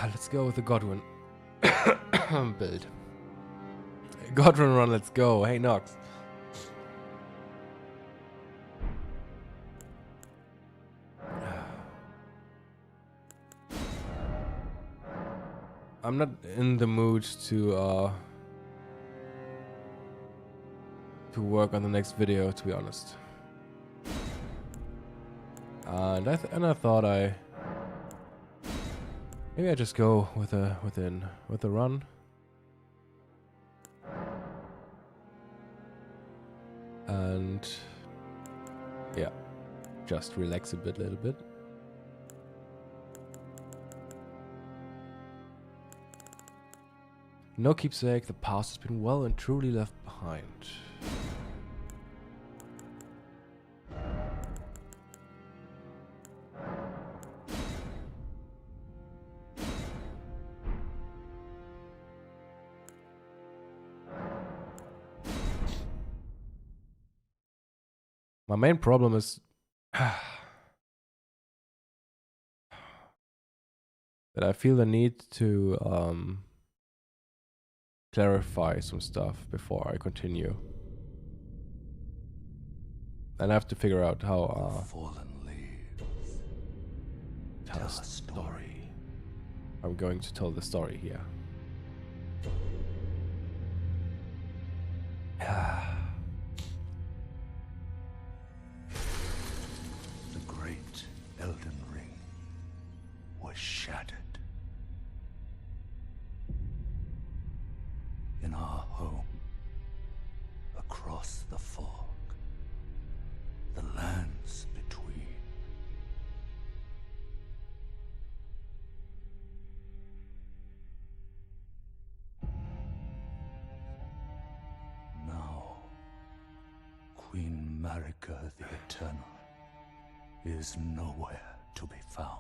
Let's go with the Godwyn build. Godwyn Run, let's go. Hey, Nox. I'm not in the mood to work on the next video, to be honest. And I thought maybe I just go with a run. And yeah, just relax a little bit. No keepsake, the past has been well and truly left behind. My main problem is that I feel the need to clarify some stuff before I continue. And I have to figure out how fallen leaves tell a story. I'm going to tell the story here. The great Elden Ring was shattered. In our home, across the fog, the lands between. Now, Queen Marika the Eternal is nowhere to be found.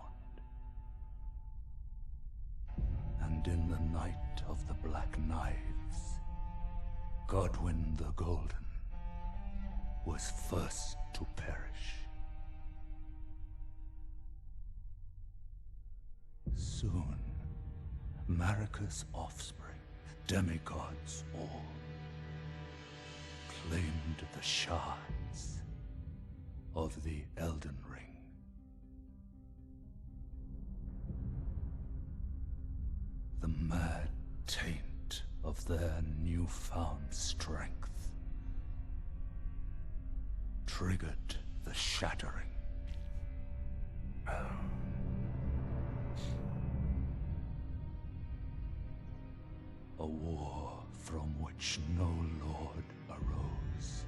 And in the night of the Black Knives, Godwyn the Golden was first to perish. Soon, Marika's offspring, demigods all, claimed the shards of the Elden Ring. The mad taint of their newfound strength triggered the shattering. A war from which no lord arose.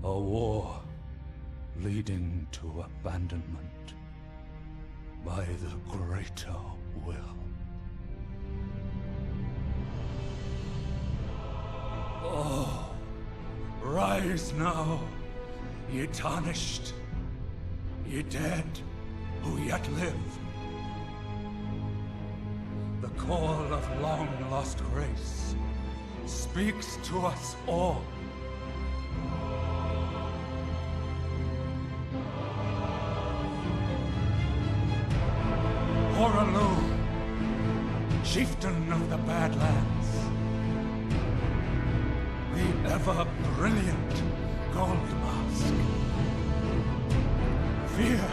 A war leading to abandonment by the greater will. Oh, rise now, ye tarnished, ye dead who yet live. The call of long-lost grace speaks to us all. Horalu, chieftain of the Badlands, the ever-brilliant Gold Mask. Fear,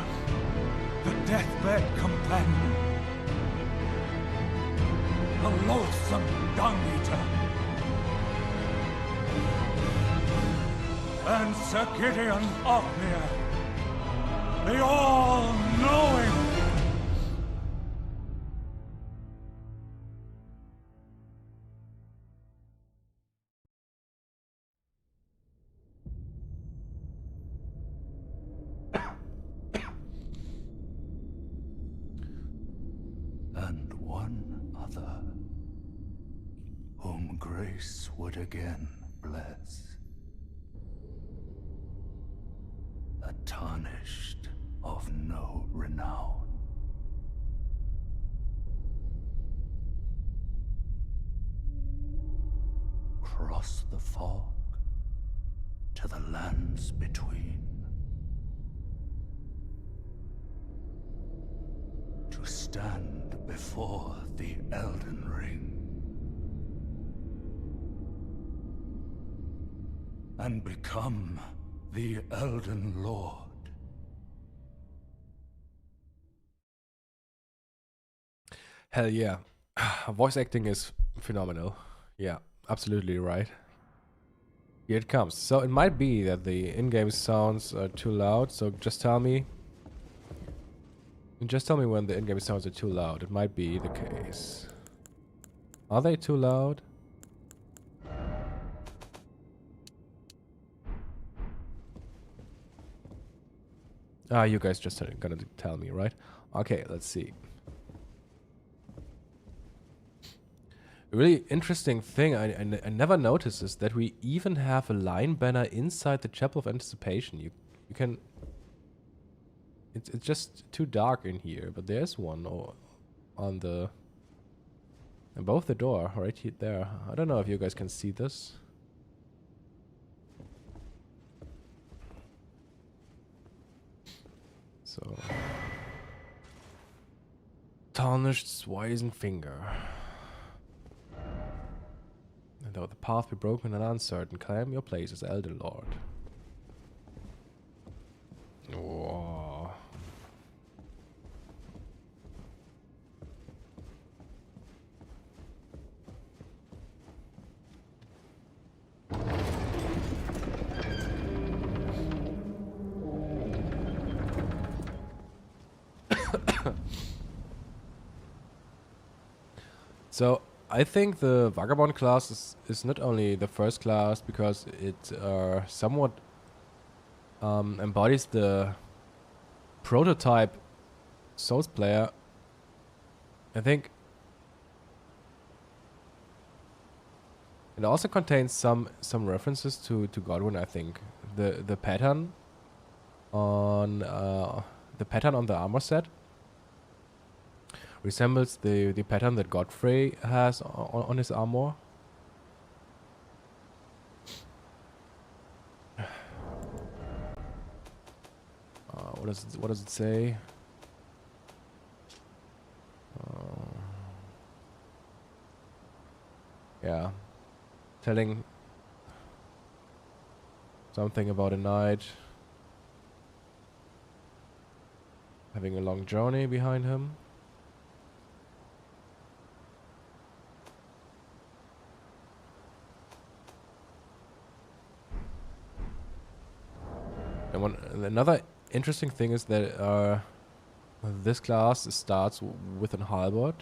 the deathbed companion, the loathsome dung-eater, and Sir Gideon Othmere, the all-knowing. And one other, whom grace would again bless. A tarnished of no renown. Cross the fog to the lands between. to stand before the Elden Ring and become the Elden Lord. Hell yeah. Voice acting is phenomenal. Yeah, absolutely right. Here it comes. So it might be that the in-game sounds are too loud, so just tell me. Just tell me when the in-game sounds are too loud. It might be the case. Are they too loud? Ah, you guys just gonna tell me, right? Okay, let's see. A really interesting thing I never noticed is that we even have a line banner inside the Chapel of Anticipation. You can... It's just too dark in here, but there's one on the... above the door, right there. I don't know if you guys can see this. So... Tarnished wizened finger. And though the path be broken and uncertain, claim your place as Elder Lord. Whoa. So I think the Vagabond class is not only the first class because it somewhat embodies the prototype Souls player. I think it also contains some references to Godwyn. I think the pattern on the armor set resembles the pattern that Godfrey has on his armor. What does it say? Yeah, telling something about a knight having a long journey behind him. And another interesting thing is that this class starts with an halberd.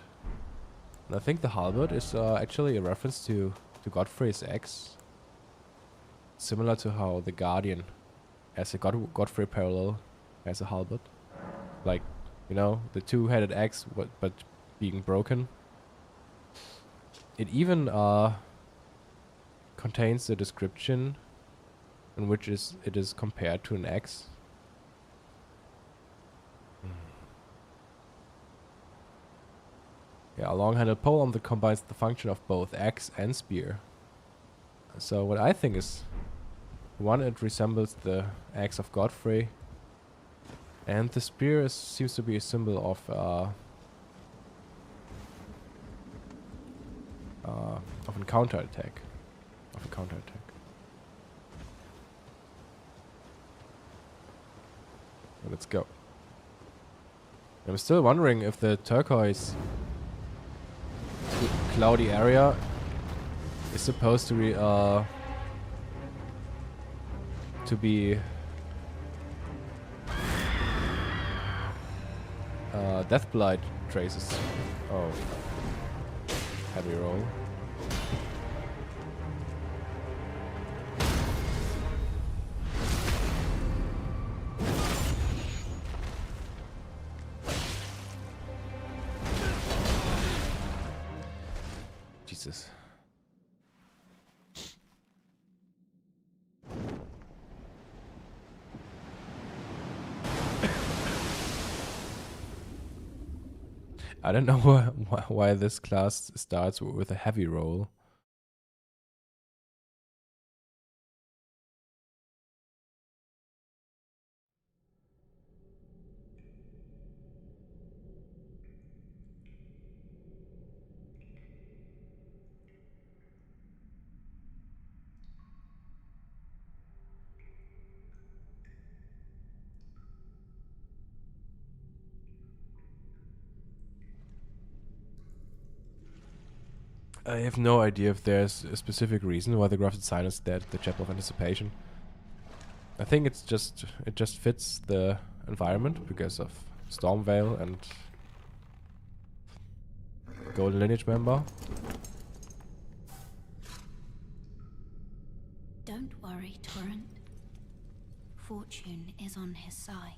And I think the halberd is actually a reference to Godfrey's axe. Similar to how the Guardian has a Godfrey parallel as a halberd. Like, you know, the two-headed axe but being broken. It even contains a description in which it is compared to an axe. Yeah, a long-handled polearm that combines the function of both axe and spear. So what I think is, one, it resembles the axe of Godfrey, and the spear seems to be a symbol of a counterattack. Let's go. I'm still wondering if the turquoise cloudy area is supposed to be Deathblight traces. Oh, heavy roll. Jesus. I don't know why this class starts with a heavy roll. I have no idea if there's a specific reason why the grafted sign is dead, the Chapel of Anticipation. I think it just fits the environment because of Stormvale and Golden Lineage member. Don't worry, Torrent. Fortune is on his side.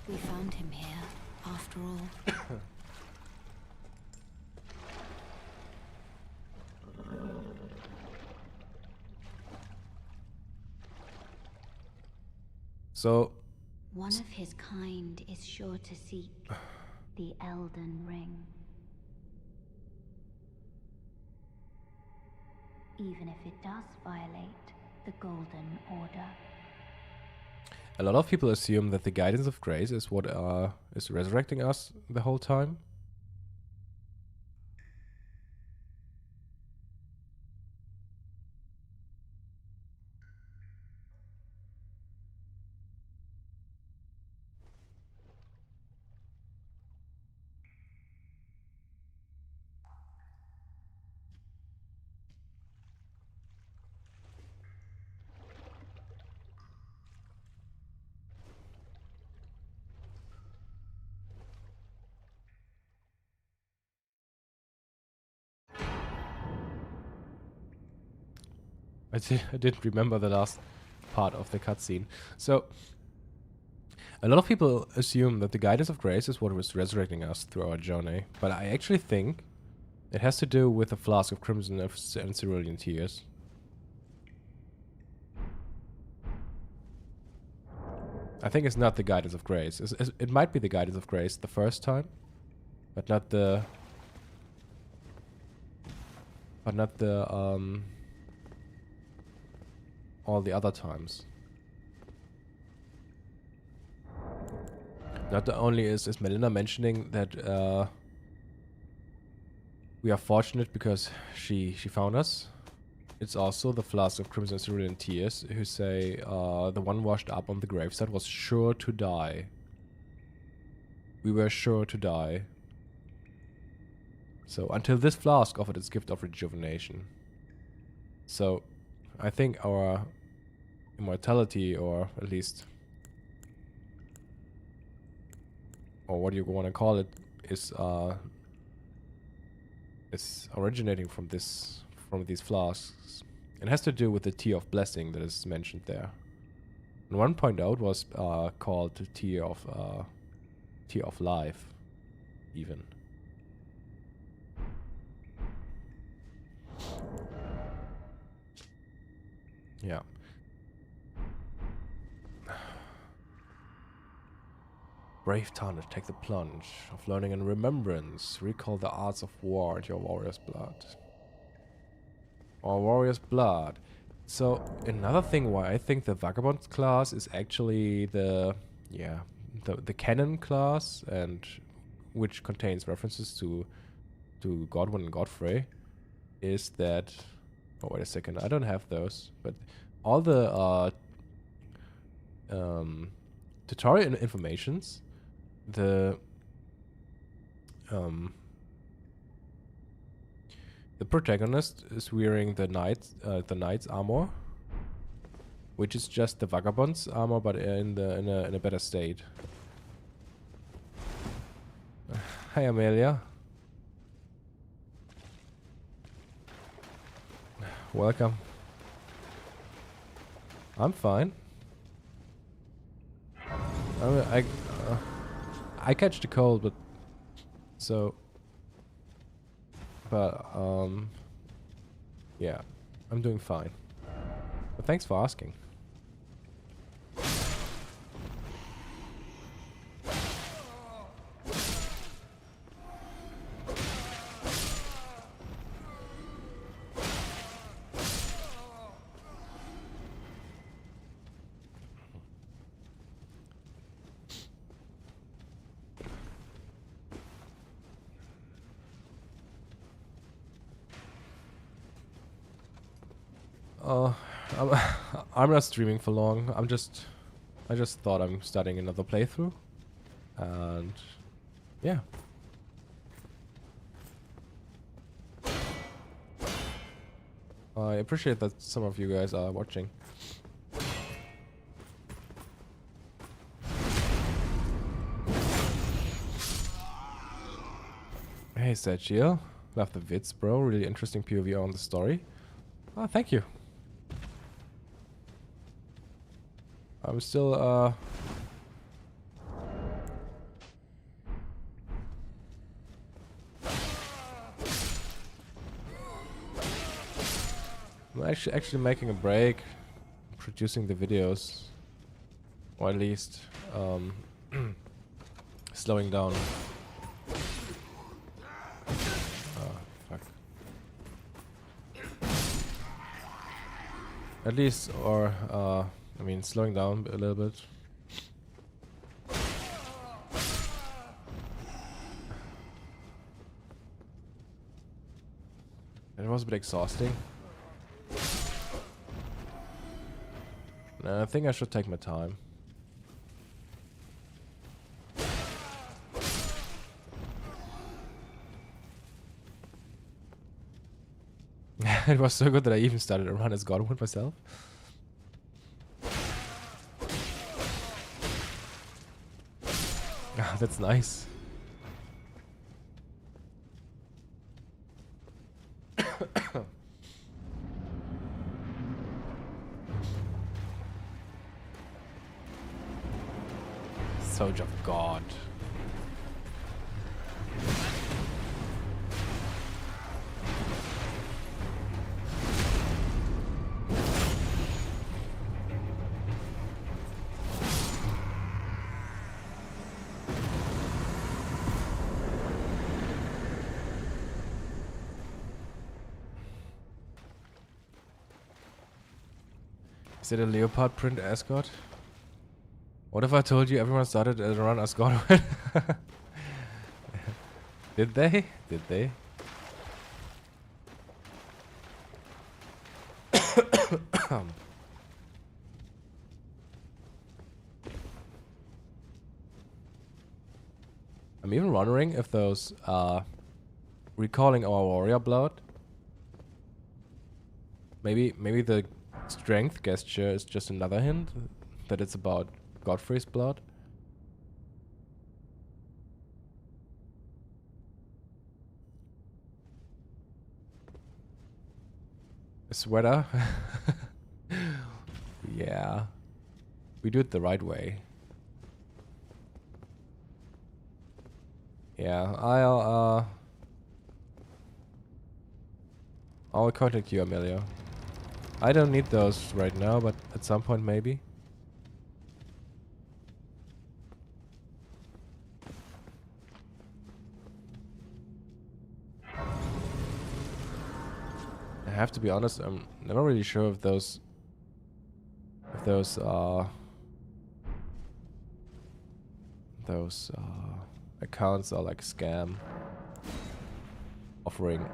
We found him here, after all. So, one of his kind is sure to seek the Elden Ring. Even if it does violate the Golden Order. a lot of people assume that the Guidance of Grace is what is resurrecting us the whole time. I didn't remember the last part of the cutscene. So, a lot of people assume that the Guidance of Grace is what was resurrecting us through our journey, but I actually think it has to do with the Flask of Crimson and Cerulean Tears. I think it's not the Guidance of Grace. It might be the Guidance of Grace the first time, but not the... all the other times. Not only is Melina mentioning that we are fortunate because she found us, it's also the Flask of Crimson and Cerulean Tears who say the one washed up on the gravesite was sure to die. We were sure to die. So until this flask offered its gift of rejuvenation. So I think our immortality, or at least, or what you want to call it, is originating from these flasks. It has to do with the Tear of Blessing that is mentioned there. And one point out was called the Tear of Life, even. Yeah. Brave Tarnish, take the plunge of learning and remembrance. Recall the arts of war at your warrior's blood. Or warrior's blood. So another thing why I think the vagabond class is actually the canon class, and which contains references to Godwyn and Godfrey, is that... Oh, wait a second, I don't have those, but all the tutorial informations, the protagonist is wearing the knight's armor, which is just the vagabond's armor, but in a better state. Hi, Amelia. Welcome. I'm fine. I catch the cold, but yeah, I'm doing fine. But thanks for asking. I'm not streaming for long. I just thought I'm starting another playthrough, and yeah. I appreciate that some of you guys are watching. Hey, Sergio. Love the vids, bro. Really interesting POV on the story. Oh, thank you. I'm still, I'm actually making a break producing the videos. Or at least, slowing down. Fuck. At least, or, I mean, slowing down a little bit. It was a bit exhausting. I think I should take my time. It was so good that I even started a run as Godwyn myself. Ah, that's nice. Soldier of God. Is it a leopard print ascot? What if I told you everyone started a run as Godwyn? Did they? Did they? I'm even wondering if those recalling our warrior blood. Maybe the strength gesture is just another hint that it's about Godfrey's blood. A sweater? Yeah. We do it the right way. Yeah, I'll contact you, Amelia. I don't need those right now, but at some point maybe. I have to be honest, I'm never really sure if those accounts are like scam, offering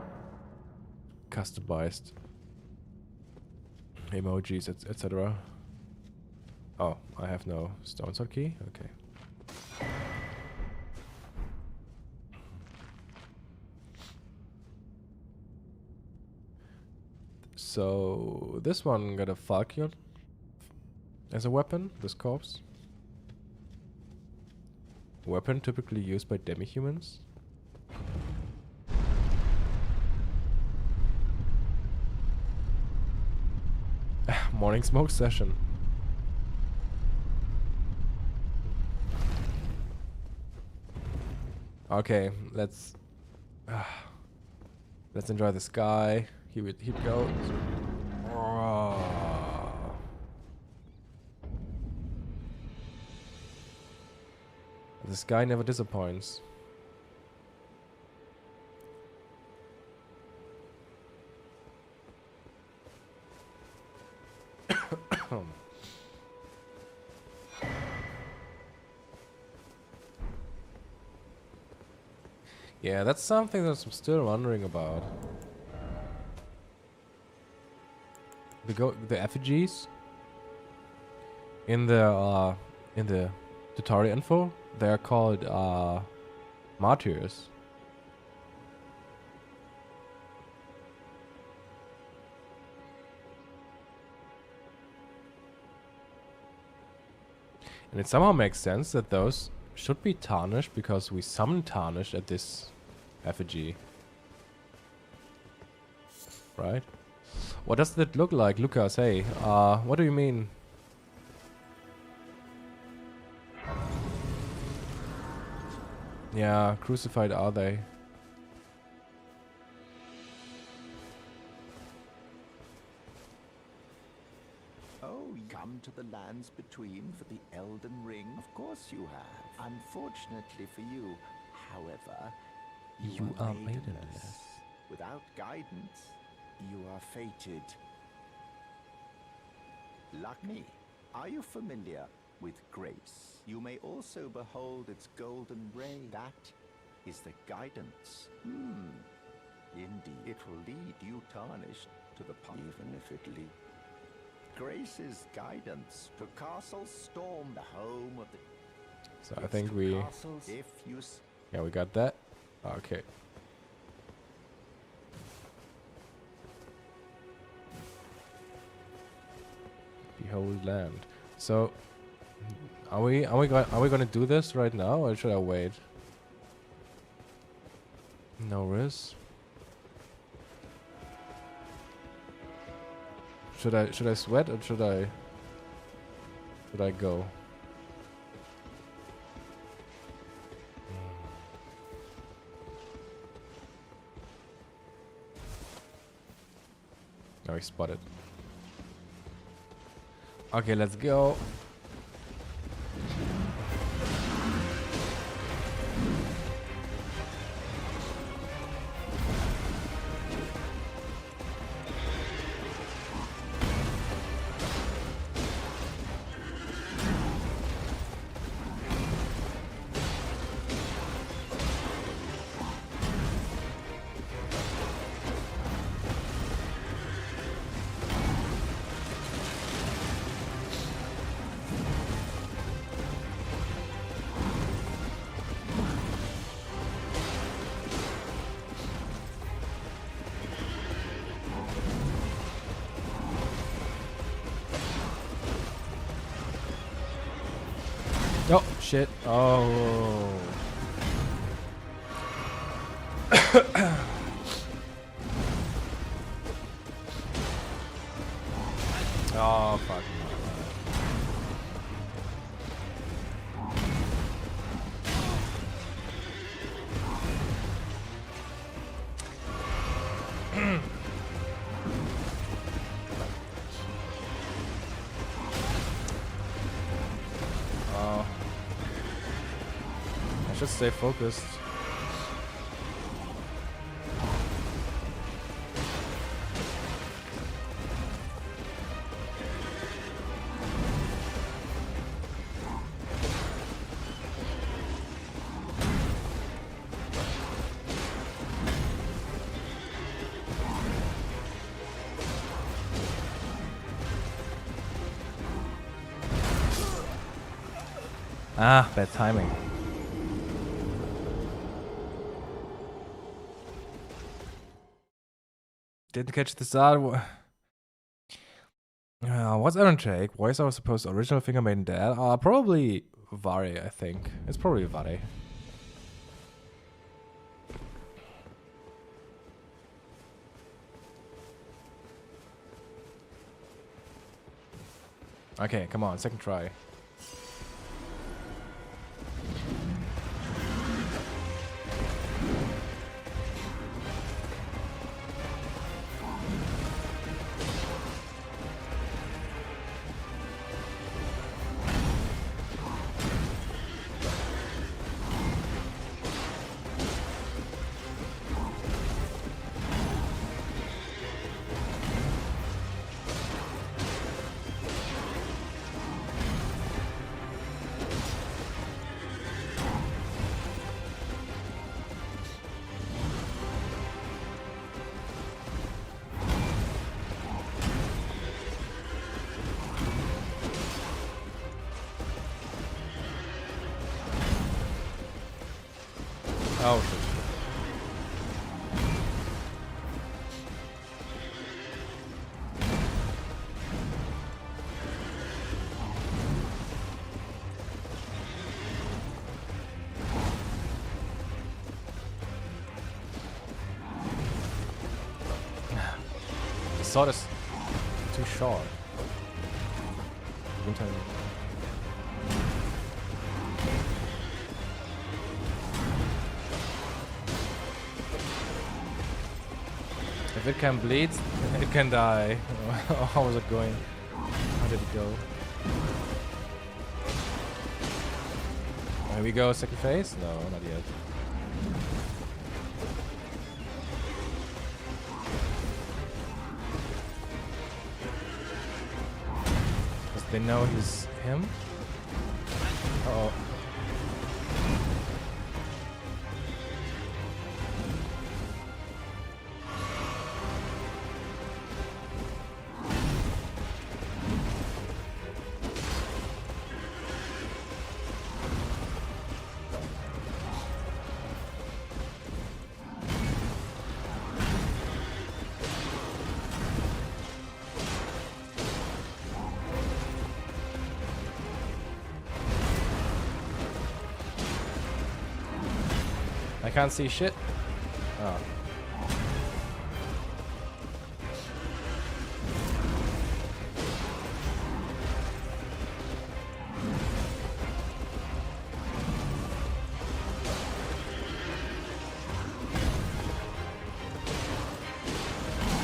customized emojis, etc. Oh, I have no stone sword key? Okay. So, this one got a Falchion as a weapon, this corpse. Weapon typically used by demi-humans. Morning smoke session. Okay, let's enjoy the sky. Here we go. Oh. The sky never disappoints. Yeah, that's something that I'm still wondering about. The effigies in the tutorial info, they're called martyrs. And it somehow makes sense that those should be tarnished because we summon tarnished at this effigy. Right? What does that look like, Lucas? Hey, what do you mean? Yeah, crucified are they? Oh, you come to the lands between for the Elden Ring? Of course you have. Unfortunately for you, however, you are maidenless. Without guidance, you are fated. Like me, are you familiar with grace? You may also behold its golden ray. That is the guidance. Indeed, it will lead you tarnished to the path, even if it leads. Grace's guidance to Castle Storm, the home of the... So I think we... Yeah, we got that. Okay. Behold land. So, are we gonna do this right now, or should I wait? No risk. Should I sweat or should I go? Oh, he spotted. Okay, let's go. Oh, shit. Oh. Oh, fuck. Just stay focused. Ah, bad timing. Didn't catch the start. What's Iron Jake? Why is our supposed original Finger Maiden dead? Probably Vare, I think. It's probably Vare. Okay, come on, second try. Oh, shit. sword is too short. If it can bleed, it can die. How was it going? How did it go? Here we go, second phase? No, not yet. Because they know he's him? Uh-oh. I can't see shit. Oh.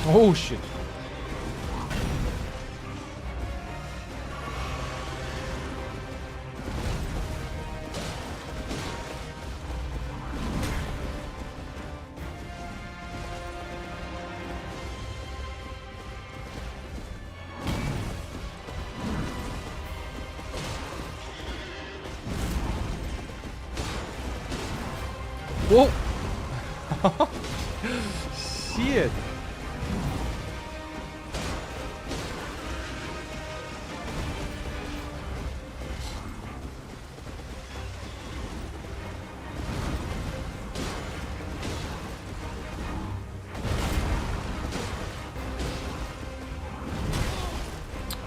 Oh shit. Whoa! Shit!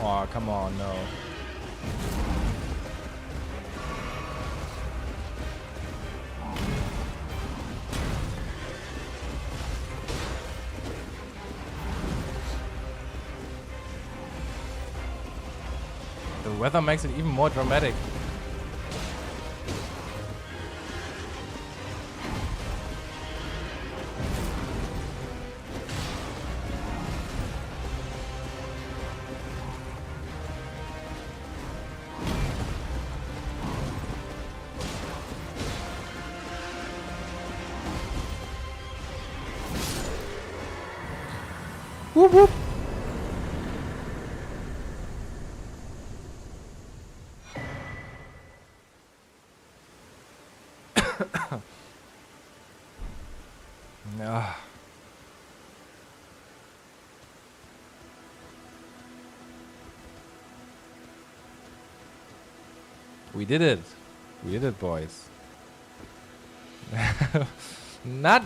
Oh, come on, no. The weather makes it even more dramatic. Whoop whoop. Ah. We did it. We did it, boys. not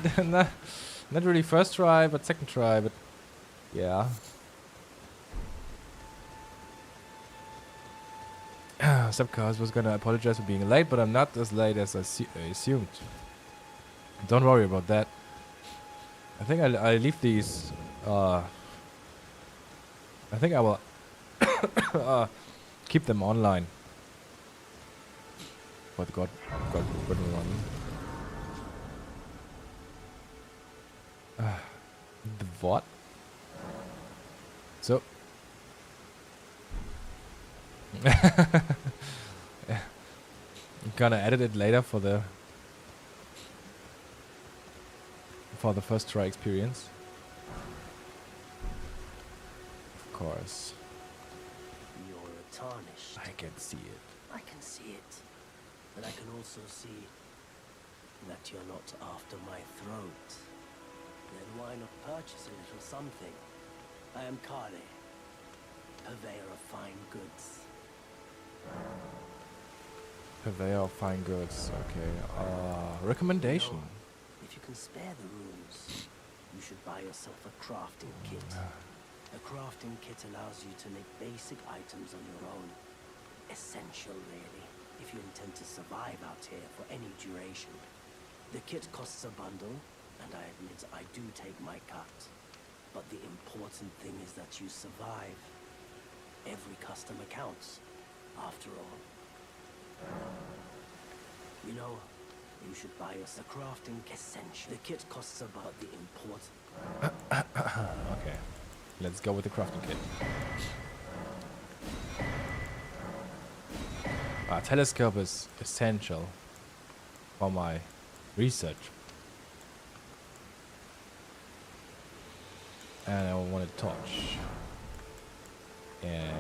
really first try, but second try, but yeah. Subcast was gonna apologize for being late, but I'm not as late as I assumed. Don't worry about that. I think I leave these. I think I will keep them online. But Godwyn Run. The what? So. I'm gonna edit it later for the first try experience. Of course. You're tarnished. I can see it. I can see it. But I can also see that you're not after my throat. Then why not purchase a little something? I am Carriage, purveyor of fine goods. Purveyor of fine goods. Okay. Recommendation. No. If you can spare the runes, you should buy yourself a crafting kit. A crafting kit allows you to make basic items on your own. Essential, really, if you intend to survive out here for any duration. The kit costs a bundle, and I admit I do take my cut. But the important thing is that you survive. Every customer counts, after all. You know, you should buy us a crafting essential. The kit costs about the important. Okay, let's go with the crafting kit. A telescope is essential for my research. And I want a torch. And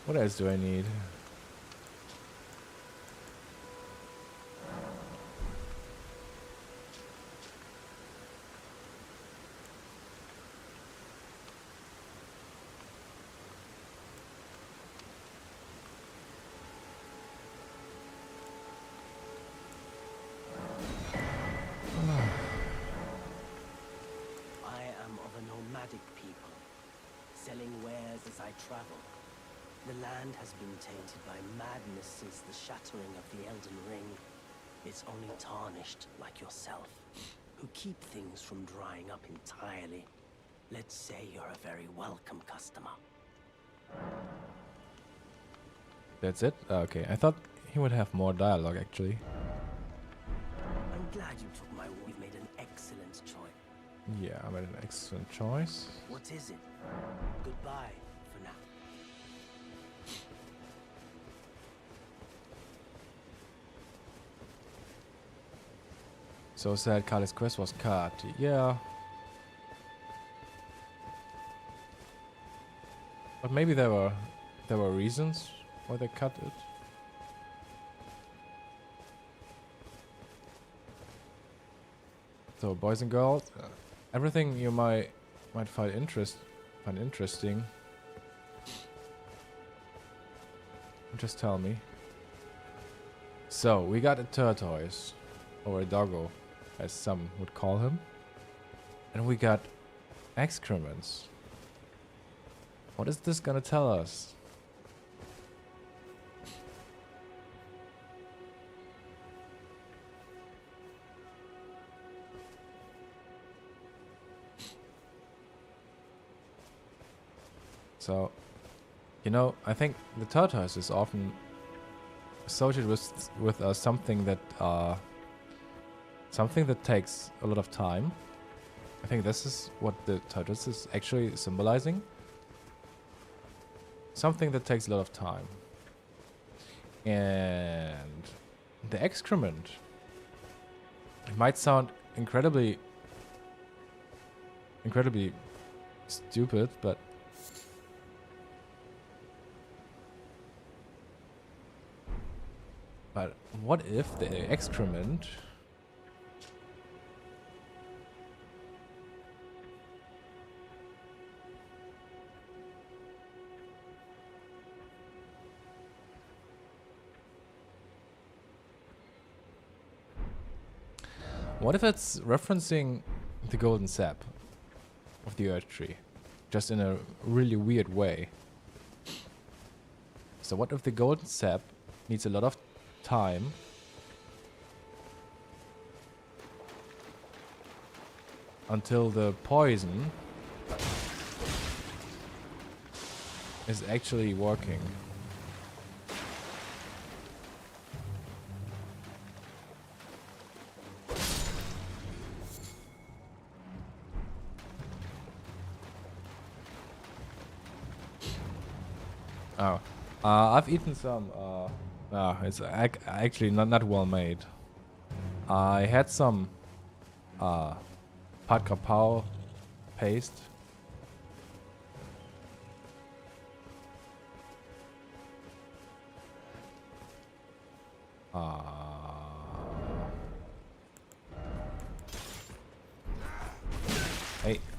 what else do I need? Travel. The land has been tainted by madness since the shattering of the Elden Ring. It's only tarnished like yourself, who keep things from drying up entirely. Let's say you're a very welcome customer. That's it? Okay, I thought he would have more dialogue actually. I'm glad you took my word. You've made an excellent choice. Yeah, I made an excellent choice. What is it? Goodbye. So sad Carly's quest was cut. Yeah. But maybe there were reasons why they cut it. So boys and girls, everything you might find interesting. Just tell me. So we got a tortoise, or a doggo, as some would call him. And we got excrements. What is this gonna tell us? So, you know, I think the tortoise is often associated with something that takes a lot of time. I think this is what the tortoise is actually symbolizing. Something that takes a lot of time. And the excrement. It might sound incredibly stupid, but what if the excrement it's referencing the golden sap of the earth tree, just in a really weird way? So what if the golden sap needs a lot of time until the poison is actually working? Oh, I've eaten some. It's actually not well made. I had some pad kapow paste.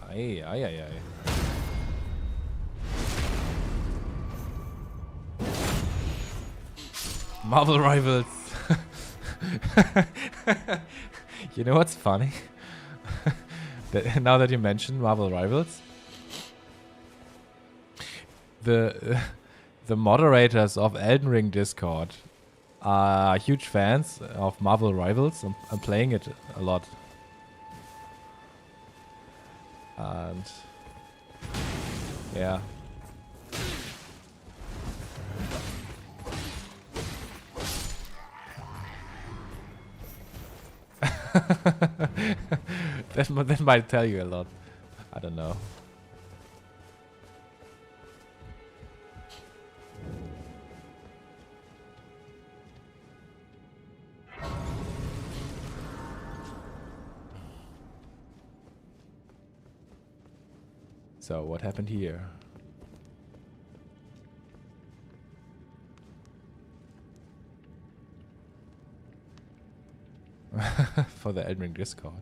Ay. Marvel Rivals. You know what's funny? Now that you mentioned Marvel Rivals, the moderators of Elden Ring Discord are huge fans of Marvel Rivals. I'm playing it a lot And yeah. that might tell you a lot. I don't know. So what happened here? For the admin Discord.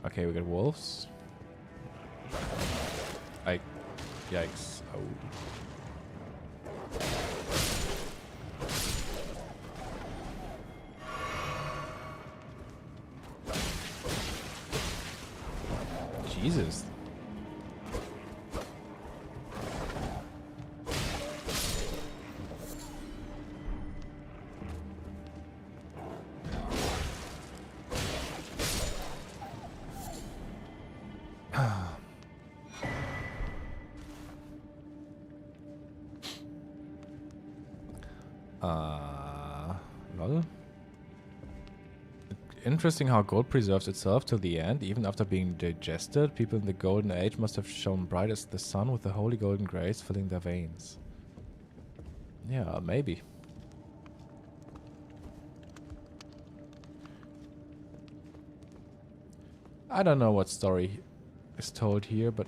Okay, we got wolves. Yikes. Oh. Jesus. Lol. Interesting how gold preserves itself till the end, even after being digested. People in the Golden Age must have shone bright as the sun with the holy golden grace filling their veins. Yeah, maybe. I don't know what story is told here, but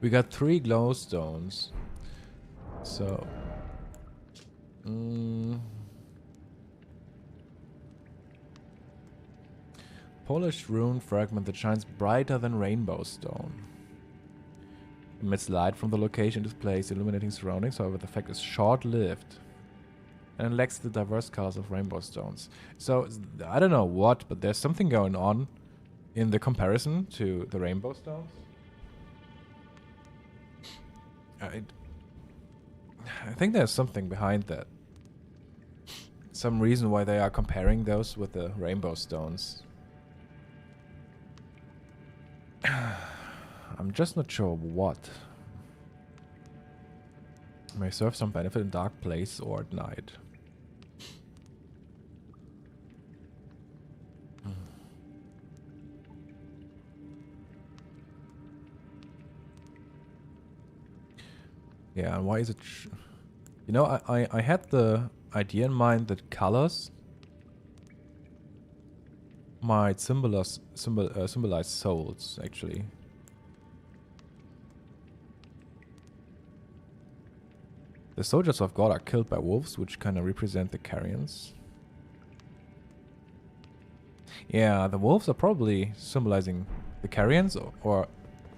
we got 3 glowstones. So polished rune fragment that shines brighter than rainbow stone. Emits light from the location it is placed, illuminating surroundings. However, the effect is short-lived and lacks the diverse colors of rainbow stones. So I don't know what, but there's something going on in the comparison to the rainbow stones. I think there's something behind that. Some reason why they are comparing those with the rainbow stones. I'm just not sure what. May serve some benefit in dark place or at night. Yeah, and why is it... You know, I had the idea in mind that colors might symbolize souls, actually. The soldiers of God are killed by wolves, which kind of represent the Carrions. Yeah, the wolves are probably symbolizing the Carrions, or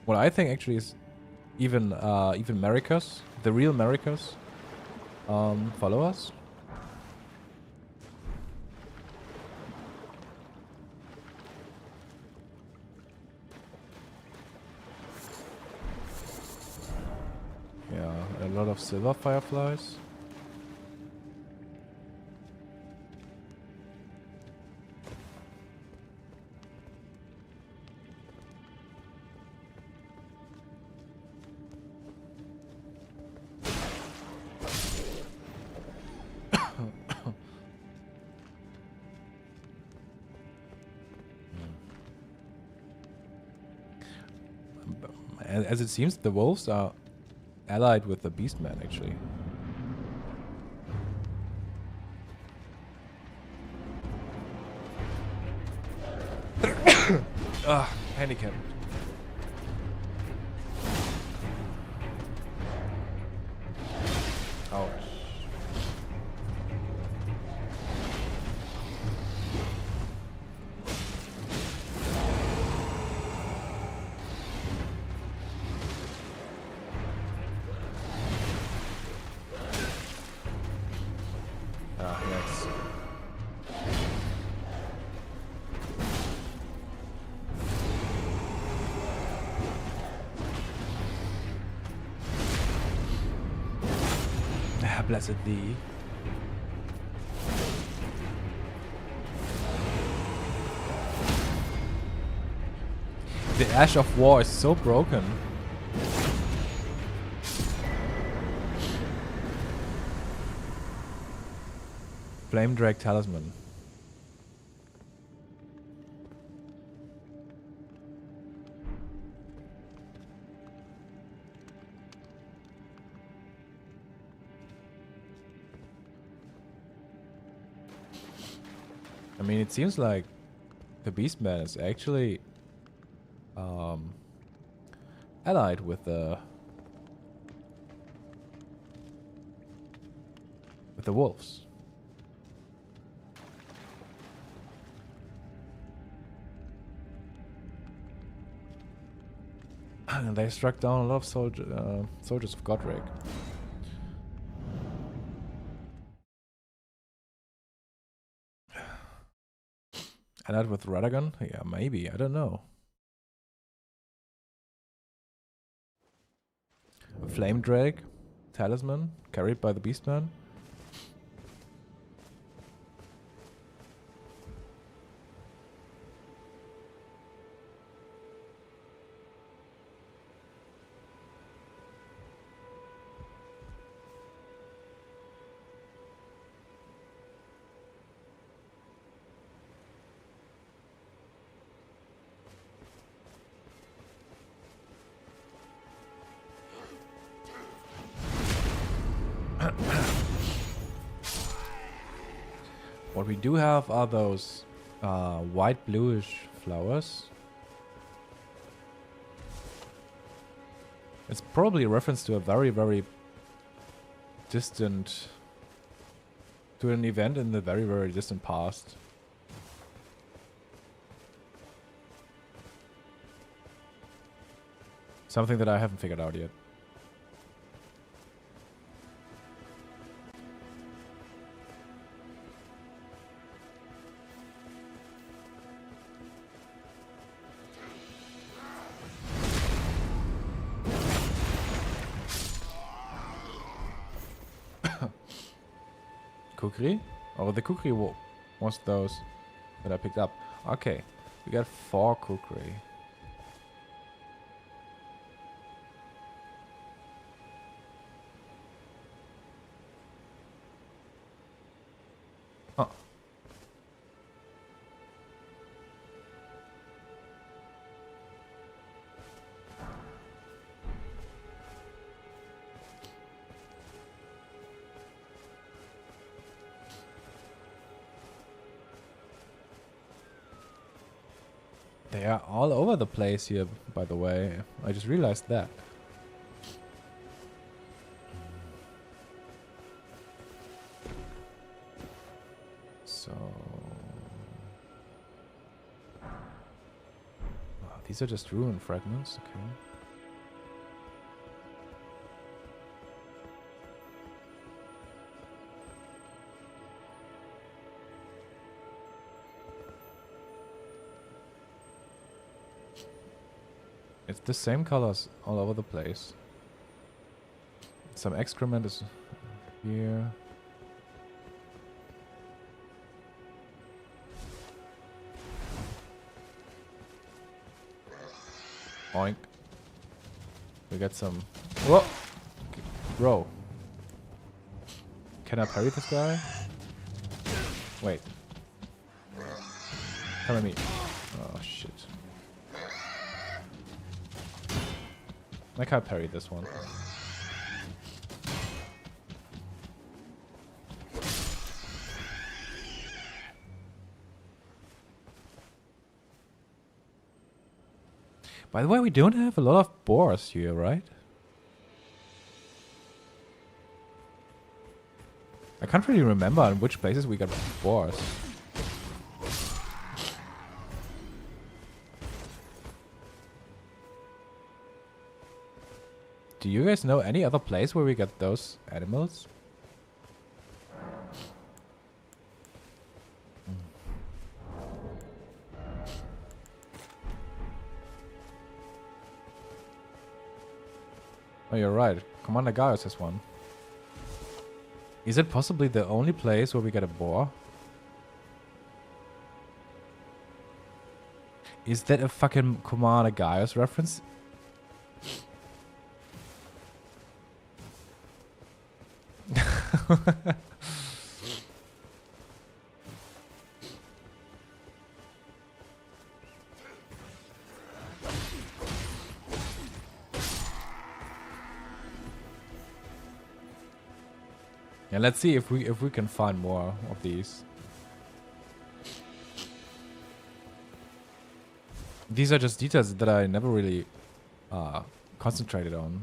what I think actually is even Marikos, the real Marikos, follow us. Yeah, a lot of silver fireflies. As it seems, the wolves are allied with the Beastman, actually. Handicapped. Ouch. Yes. Blessed thee. The Ash of War is so broken. Flame Drake Talisman. I mean, it seems like the Beastman is actually allied with the wolves. And they struck down a lot of soldiers of Godric. Allied with Radagon? Yeah, maybe. I don't know. A Flame Drake Talisman carried by the Beastman. What we do have are those white bluish flowers. It's probably a reference to a very, very distant... to an event in the very, very distant past. Something that I haven't figured out yet. Kukri? Oh, the Kukri was those that I picked up. Okay, we got 4 Kukri. Oh. They are all over the place here, by the way. I just realized that. So... oh, these are just ruin fragments, okay. It's the same colors all over the place. Some excrement is here. Oink. We got some... whoa! Bro. Can I parry this guy? Wait. Come at me. Oh, shit. I can't parry this one. By the way, we don't have a lot of boars here, right? I can't really remember in which places we got boars. Do you guys know any other place where we got those animals? Oh, you're right. Commander Gaius has one. Is it possibly the only place where we get a boar? Is that a fucking Commander Gaius reference? Yeah, let's see if we can find more of these. These are just details that I never really concentrated on.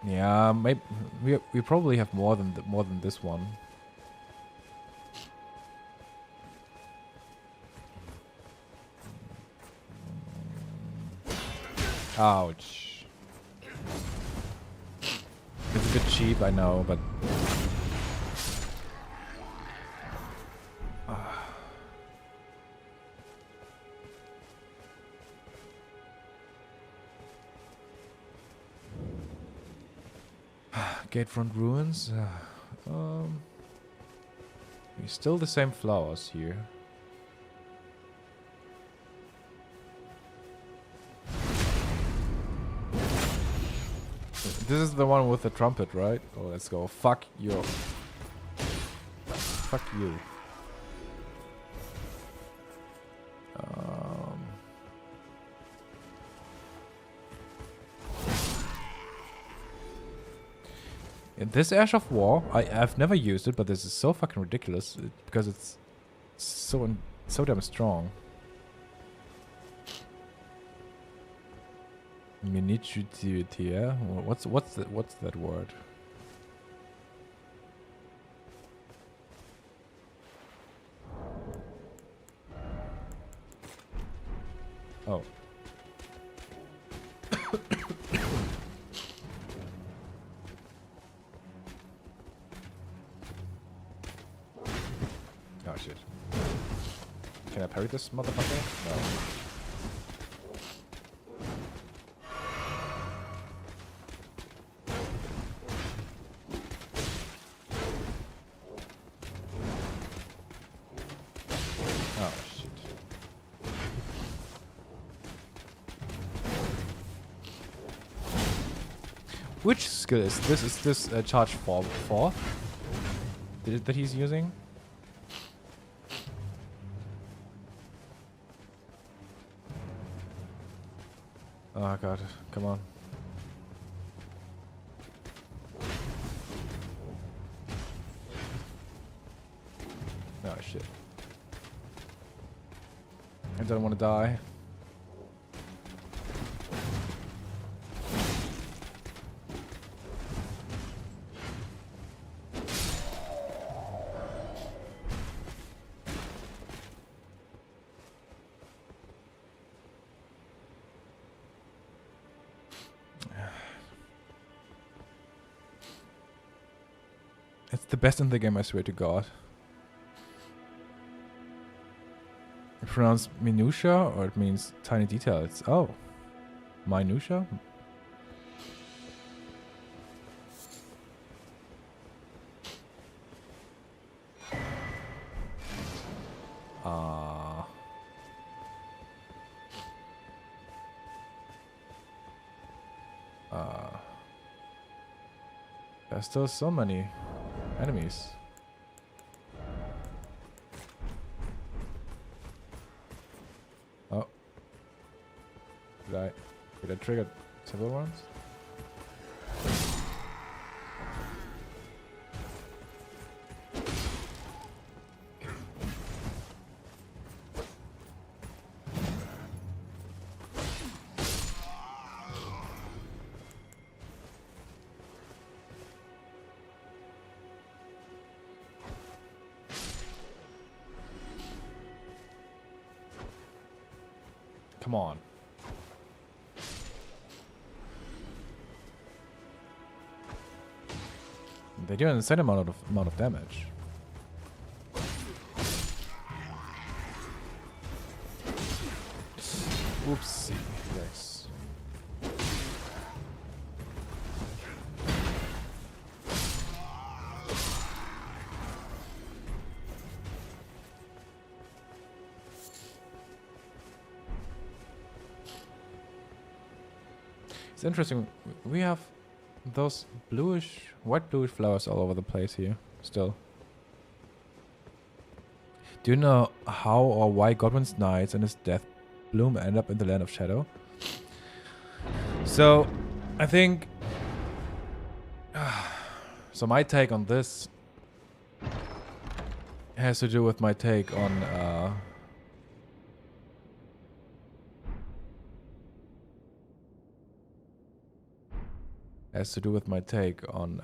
Yeah, maybe we probably have more than this one. Ouch. It's a bit cheap, I know, but Gatefront ruins. Still the same flowers here. This is the one with the trumpet, right? Oh, let's go. Fuck you. Fuck you. This Ash of War, I've never used it, but this is so fucking ridiculous because it's so damn strong. Miniature. What's that word? Oh. Oh shit. Can I parry this motherfucker? No. Which skill is this? Is this charge 4 that he's using? Oh god, come on. Oh shit. I don't want to die. It's the best in the game, I swear to God. It's pronounced minutia, or it means tiny details. Oh. Minutia? There's still so many enemies. Oh. Did I trigger several ones? Come on. They do an insane amount of damage. Oopsie. Yes. It's interesting. We have those bluish, white bluish flowers all over the place here. Still. Do you know how or why Godwyn's Knights and his death bloom end up in the Land of Shadow? So, I think... so my take on this has to do with my take on... has to do with my take on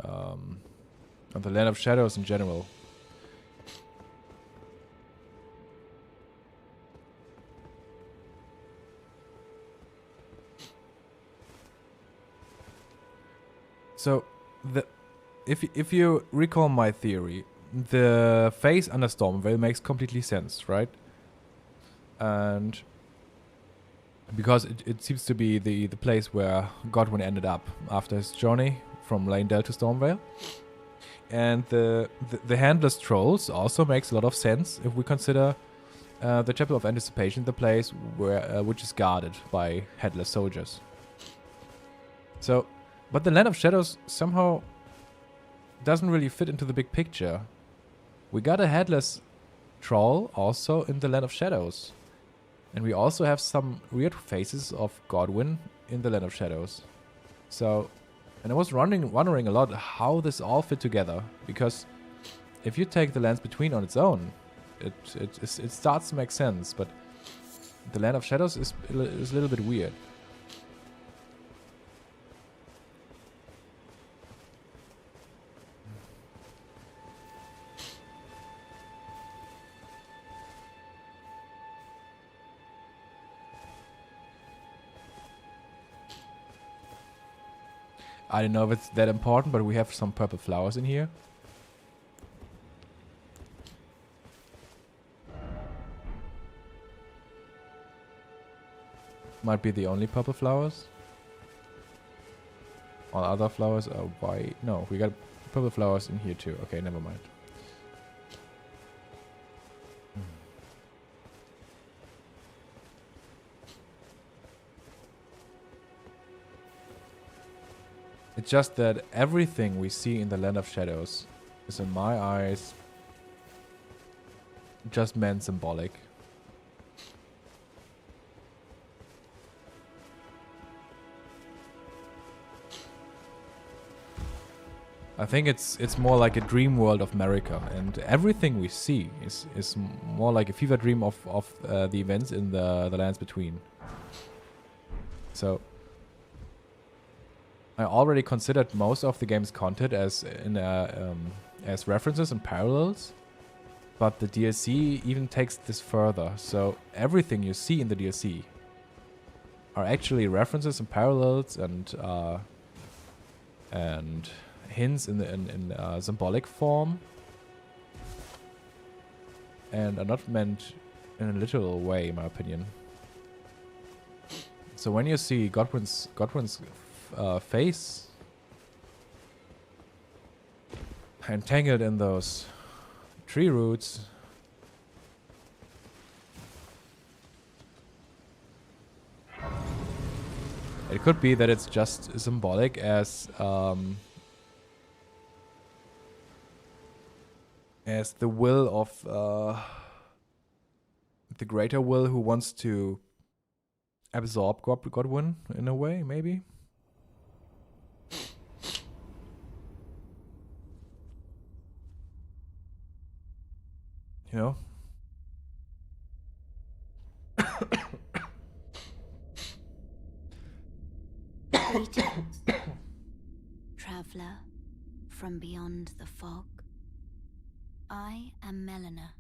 the Land of Shadows in general. So, if you recall my theory, the phase under Stormvale makes completely sense, right? And because it seems to be the place where Godwyn ended up after his journey from Lanedale to Stormvale. And the Handless Trolls also makes a lot of sense if we consider the Chapel of Anticipation, the place where which is guarded by headless soldiers. So, but the Land of Shadows somehow doesn't really fit into the big picture. We got a headless troll also in the Land of Shadows. And we also have some weird faces of Godwyn in the Land of Shadows. So, and I was wondering a lot how this all fit together. Because if you take the Lands Between on its own, it starts to make sense. But the Land of Shadows is a little bit weird. I don't know if it's that important, but we have some purple flowers in here. Might be the only purple flowers. All other flowers are white. No, we got purple flowers in here too. Okay, never mind. It's just that everything we see in the Land of Shadows is, in my eyes, just meant symbolic. I think it's more like a dream world of America, and everything we see is more like a fever dream of the events in the Lands Between. So I already considered most of the game's content as references and parallels, but the DLC even takes this further. So everything you see in the DLC are actually references and parallels and hints in symbolic form, and are not meant in a literal way, in my opinion. So when you see Godwyn's face entangled in those tree roots, it could be that it's just symbolic as the will of the greater will who wants to absorb Godwyn in a way, maybe. You know? Greetings, traveler from beyond the fog. I am Melina.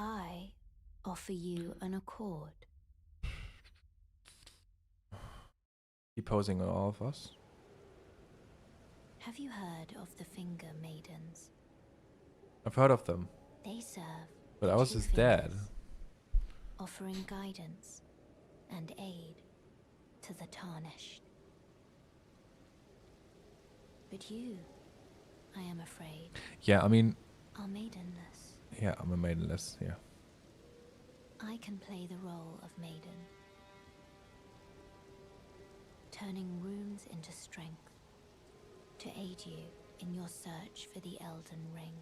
I offer you an accord. Deposing on all of us. Have you heard of the Finger Maidens? I've heard of them, They serve but I was two his dad. fingers, offering guidance and aid to the tarnished. But you, I am afraid, Yeah, I mean, are maidenless. yeah, I'm a maidenless, yeah. I can play the role of maiden, turning runes into strength to aid you in your search for the Elden Ring.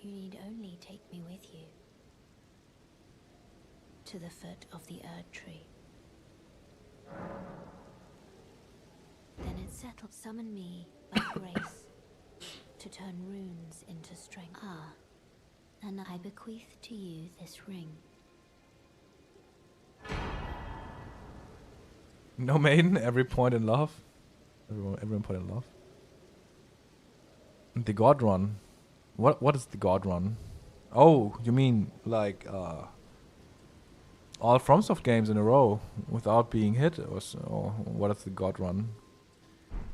You need only take me with you to the foot of the Erd Tree. Then it's settled. Summon me by grace to turn runes into strength. Ah, and I bequeath to you this ring. No maiden, every point in love. Everyone point in love. The God Run. What is the God Run? Oh, you mean like all FromSoft games in a row without being hit, or what is the God Run?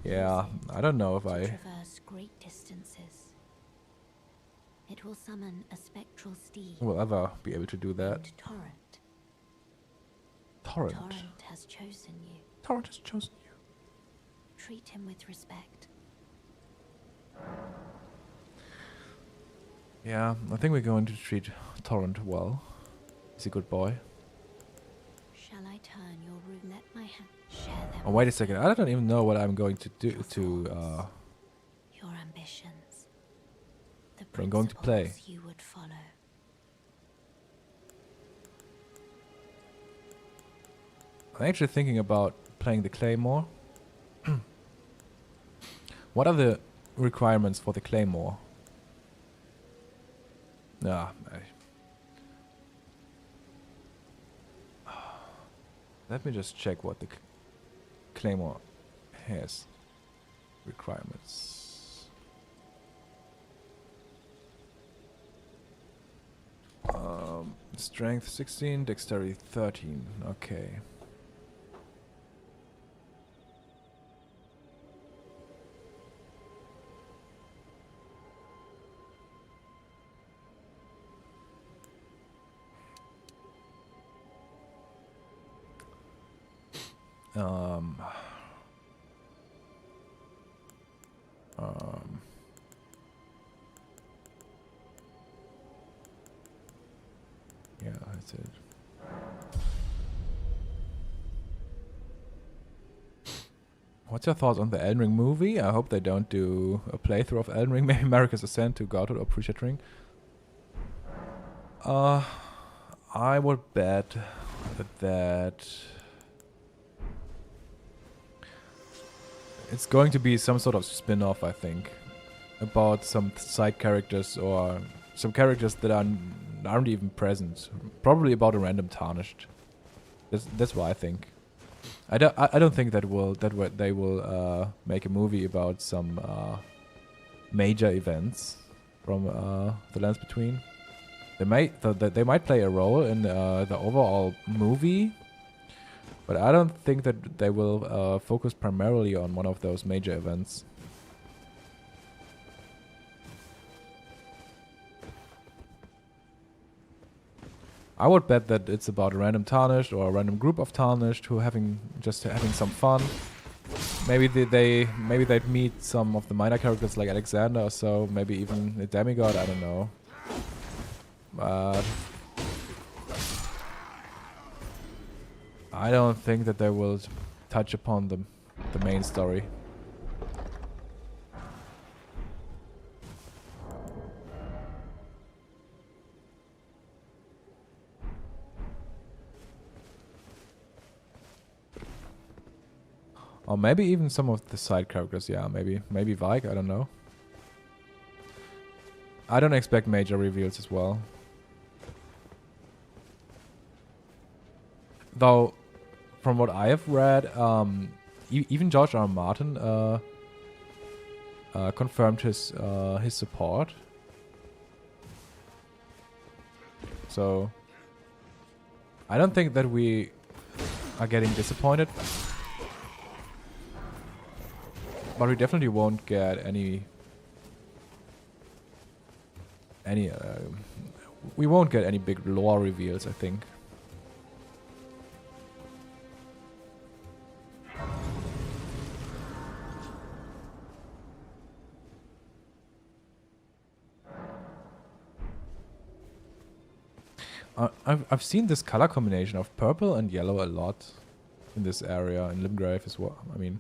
Yeah, I don't know if To I traverse great distances. It will summon a spectral steed will ever be able to do that. named Torrent. Torrent. Torrent has chosen you. Torrent has chosen you. Treat him with respect. Yeah, I think we're going to treat Torrent well. He's a good boy. Shall I turn your room? Let my hand share them. Oh, wait a with second. you. I don't even know what I'm going to do Your to thoughts, your ambitions. The I'm going to play. principles you would follow. I'm actually thinking about playing the Claymore. What are the requirements for the Claymore? Let me just check what the Claymore has requirements. Strength 16, dexterity 13. Okay. Um, yeah, that's it. What's your thoughts on the Elden Ring movie? I hope they don't do a playthrough of Elden Ring, maybe America's Ascent to Godwyn or Appreciate Ring. I would bet that it's going to be some sort of spin-off, I think, about some side characters or some characters that aren't even present. Probably about a random tarnished. That's what I think. I don't think they will make a movie about some major events from the Lands Between. They might play a role in the overall movie, but I don't think that they will focus primarily on one of those major events. I would bet that it's about a random tarnished or a random group of tarnished who having some fun. Maybe they'd meet some of the minor characters like Alexander or so. Maybe even a demigod. I don't know. But I don't think that they will touch upon the main story. Or maybe even some of the side characters, yeah, maybe Vike, I don't know. I don't expect major reveals as well. Though, from what I have read, even George R. Martin confirmed his support. So, I don't think that we are getting disappointed. But we definitely won't get any we won't get any big lore reveals, I think. I've seen this color combination of purple and yellow a lot in this area, in Limgrave as well. I mean,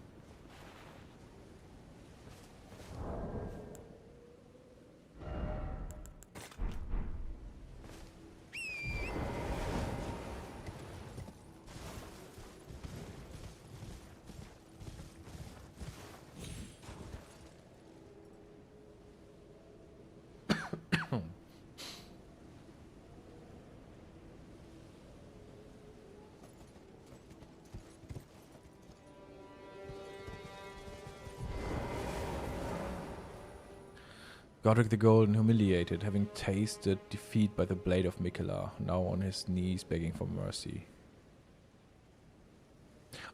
Godric the Golden, humiliated, having tasted defeat by the blade of Mikela, now on his knees begging for mercy.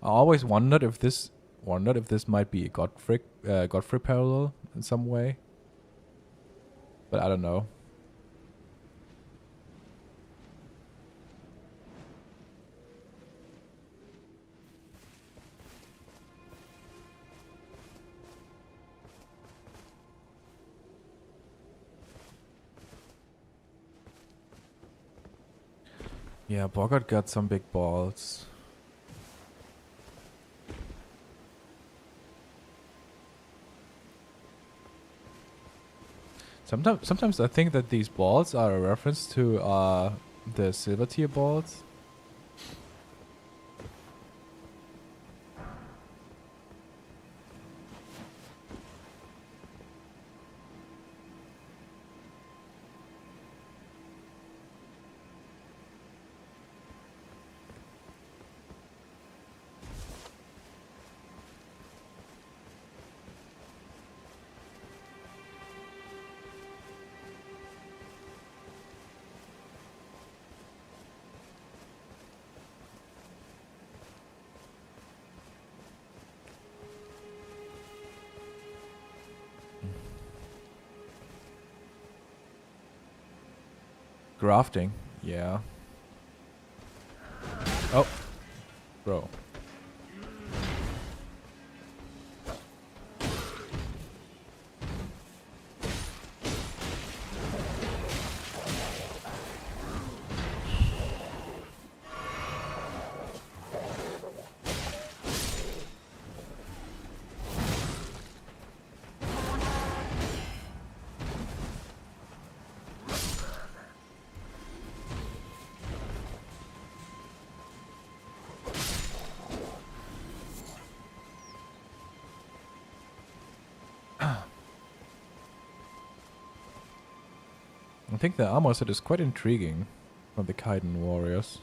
I always wondered if this might be a Godfrey parallel in some way, but I don't know. Yeah, Bogart got some big balls. Sometimes I think that these balls are a reference to the silver tier balls. Grafting, yeah. Oh, bro. I think the armor set is quite intriguing from the Kaiden warriors.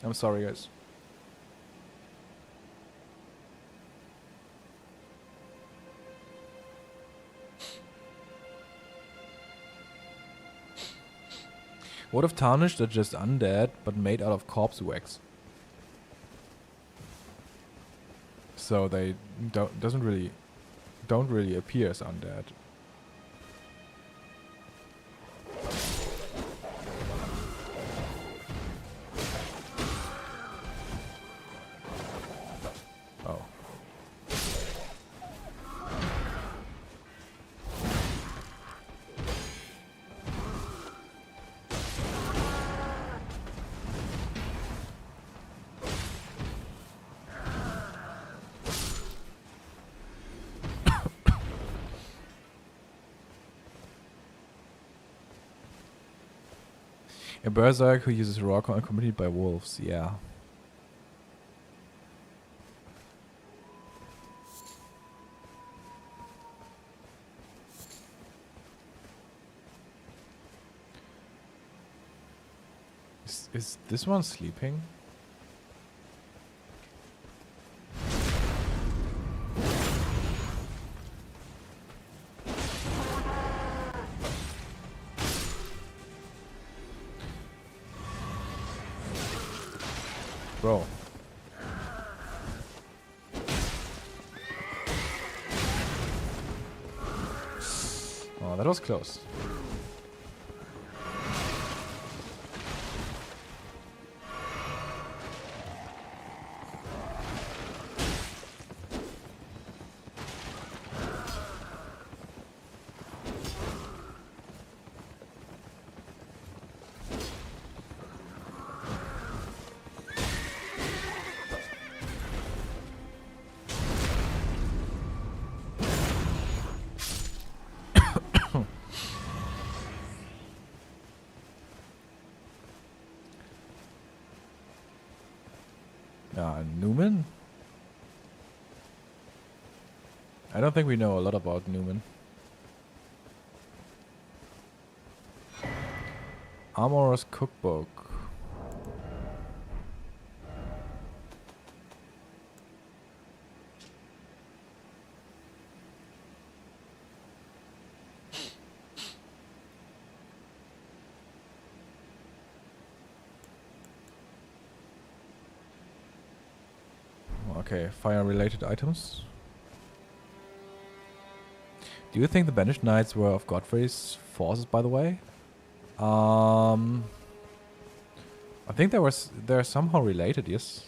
I'm sorry, guys. What if Tarnished are just undead, but made out of corpse wax? So they don't really appear as undead. Oh. A berserk who uses rock accompanied by wolves, yeah. Is this one sleeping? Bro. Oh, that was close. Newman? I don't think we know a lot about Newman. Armorer's Cookbook. Okay, fire-related items. Do you think the Banished Knights were of Godfrey's forces, by the way? I think they're somehow related. Yes,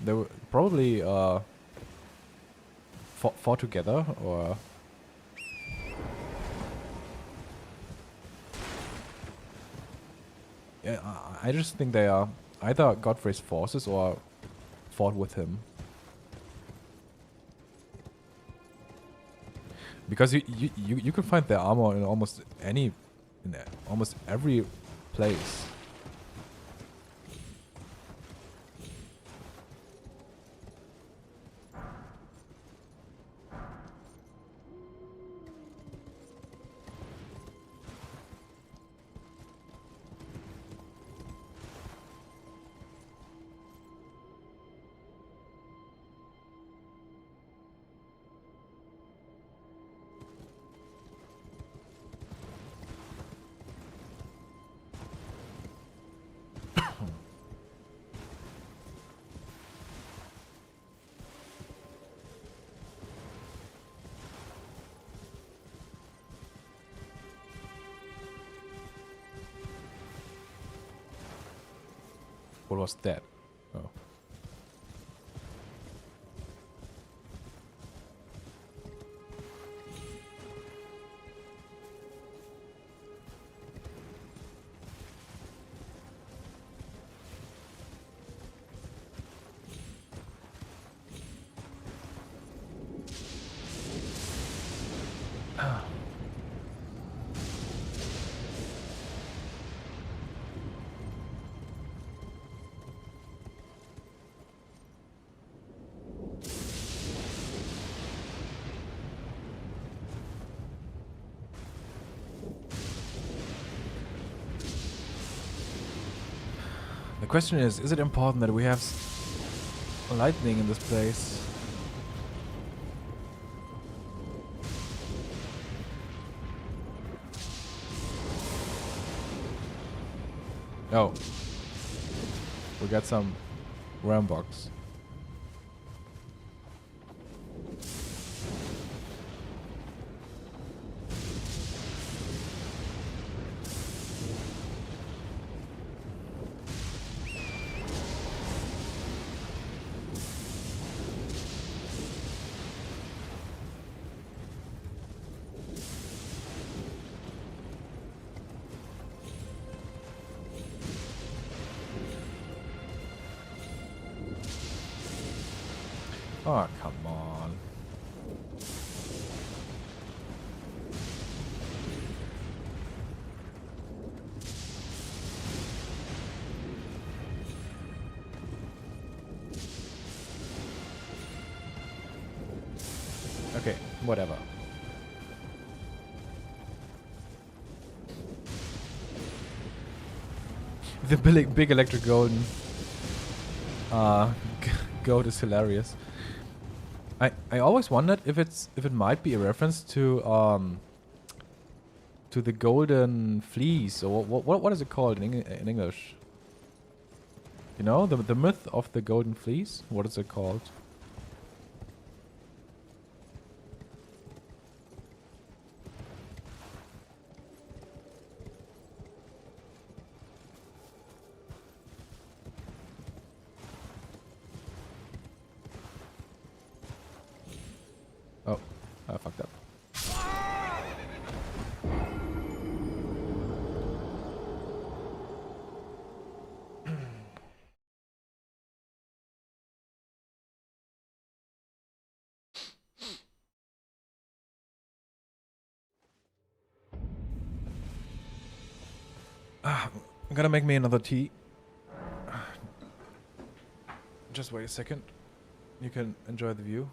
they were probably fought together, or yeah. I just think they are either Godfrey's forces or fought with him. Because you can find their armor in almost every place. What was that? Oh. The question is it important that we have lightning in this place? Oh. We got some ramboks. Oh, come on. Okay, whatever. The big electric golden goat is hilarious. I always wondered if it might be a reference to the golden fleece, or what is it called in English? You know, the myth of the golden fleece. What is it called? I'm gonna make me another tea. Just wait a second. You can enjoy the view.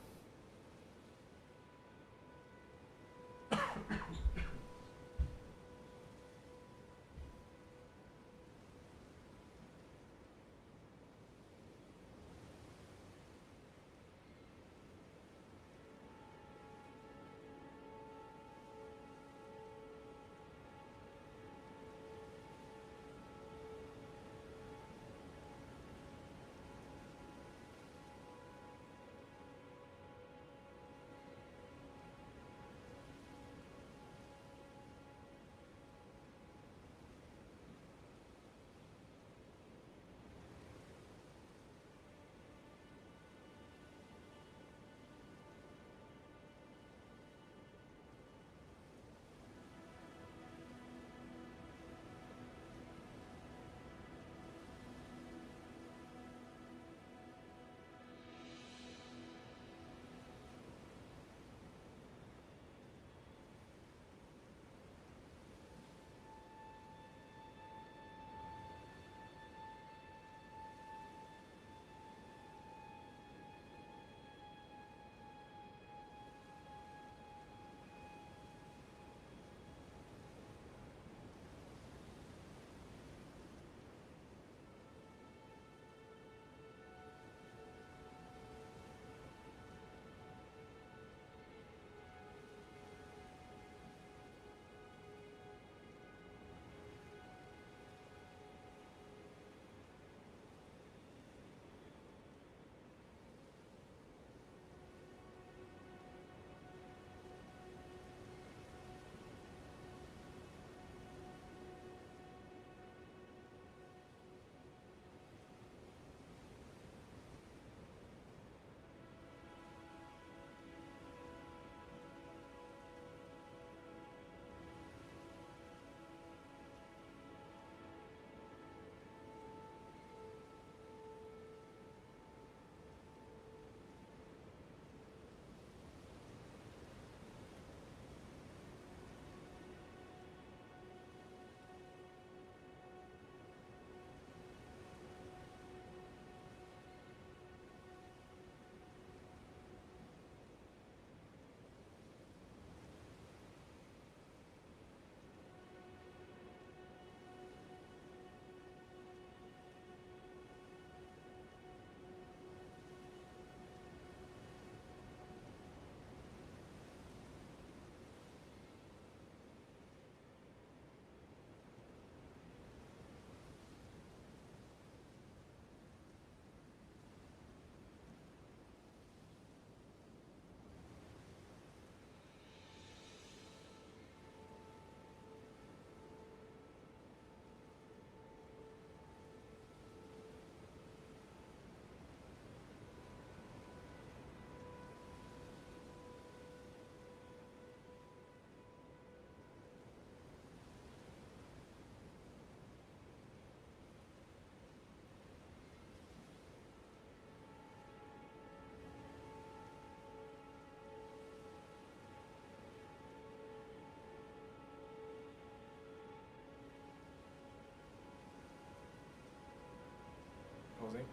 Pausing.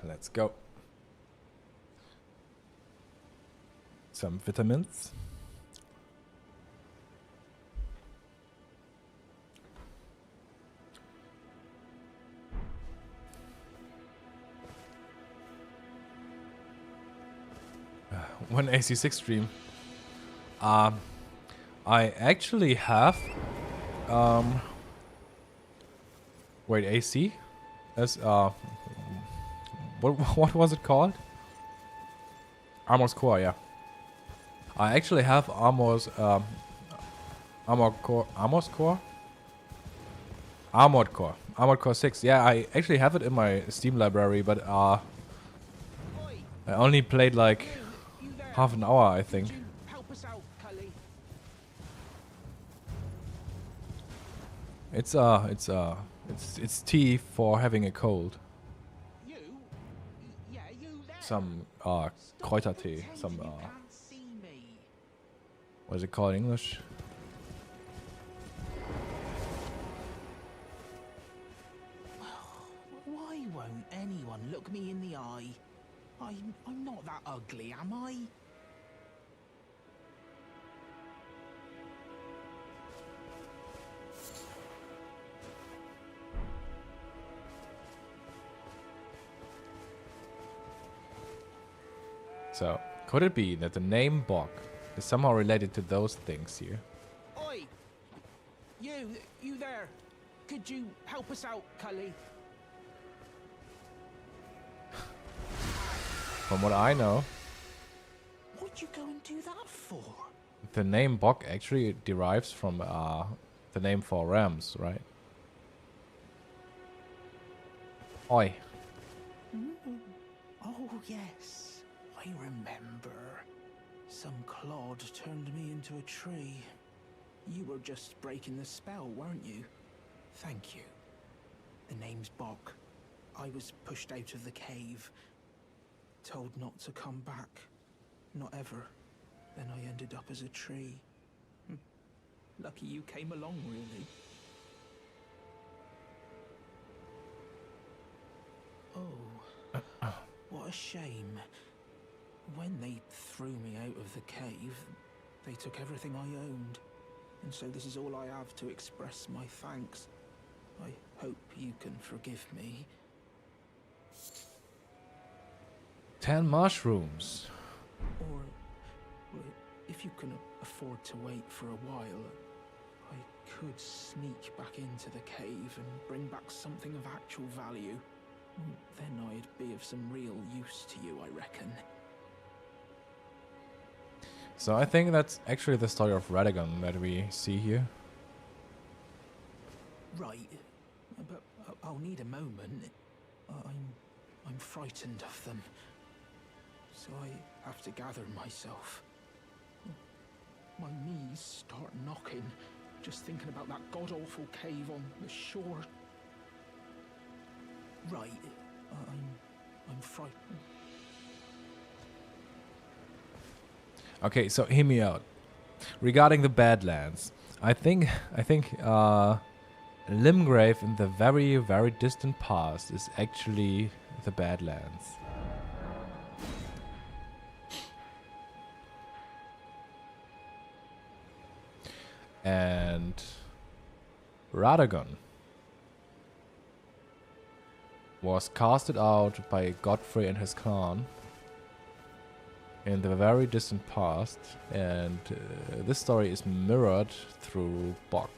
Let's go. Some vitamins. One AC6 stream. I actually have wait, AC? As what was it called? Armor's Core, yeah. I actually have Armor's Armored Core 6. Yeah, I actually have it in my Steam library, but I only played like half an hour, I think. It's tea for having a cold. some Kräutertee, some Can't see me. what is it called in English? Why won't anyone look me in the eye? I'm not that ugly, am I? So, could it be that the name Bog is somehow related to those things here? Oi! You there? Could you help us out, Cully? From what I know, What'd you go and do that for? the name Bog actually derives from the name for rams, right? Oi. Oh, yes. I remember. Some clod turned me into a tree. You were just breaking the spell, weren't you? Thank you. The name's Bok. I was pushed out of the cave. Told not to come back. Not ever. Then I ended up as a tree. Lucky you came along, really. Oh, what a shame. When they threw me out of the cave, they took everything I owned. And so this is all I have to express my thanks. I hope you can forgive me. 10 mushrooms. Or if you can afford to wait for a while, I could sneak back into the cave and bring back something of actual value. Then I'd be of some real use to you, I reckon. So I think that's actually the story of Radagon that we see here. Right, but I'll need a moment. I'm frightened of them, so I have to gather myself. My knees start knocking, just thinking about that god-awful cave on the shore. Right, I'm frightened. Okay, so hear me out. Regarding the Badlands, I think Limgrave in the very, very distant past is actually the Badlands. And Radagon was casted out by Godfrey and his clan in the very distant past, and this story is mirrored through Bog,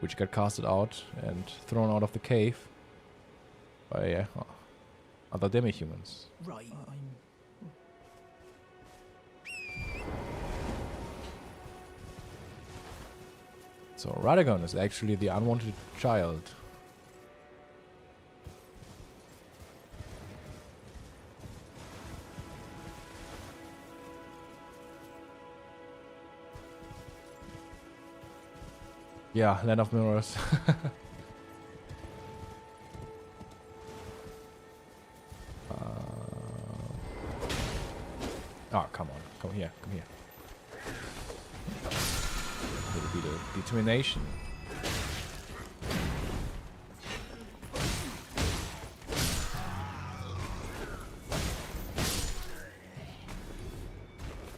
which got casted out and thrown out of the cave by other demi-humans. Right, So Radagon is actually the unwanted child. Yeah, Land of Mirrors. Oh, come on. Come here. Come here. Little bit of determination.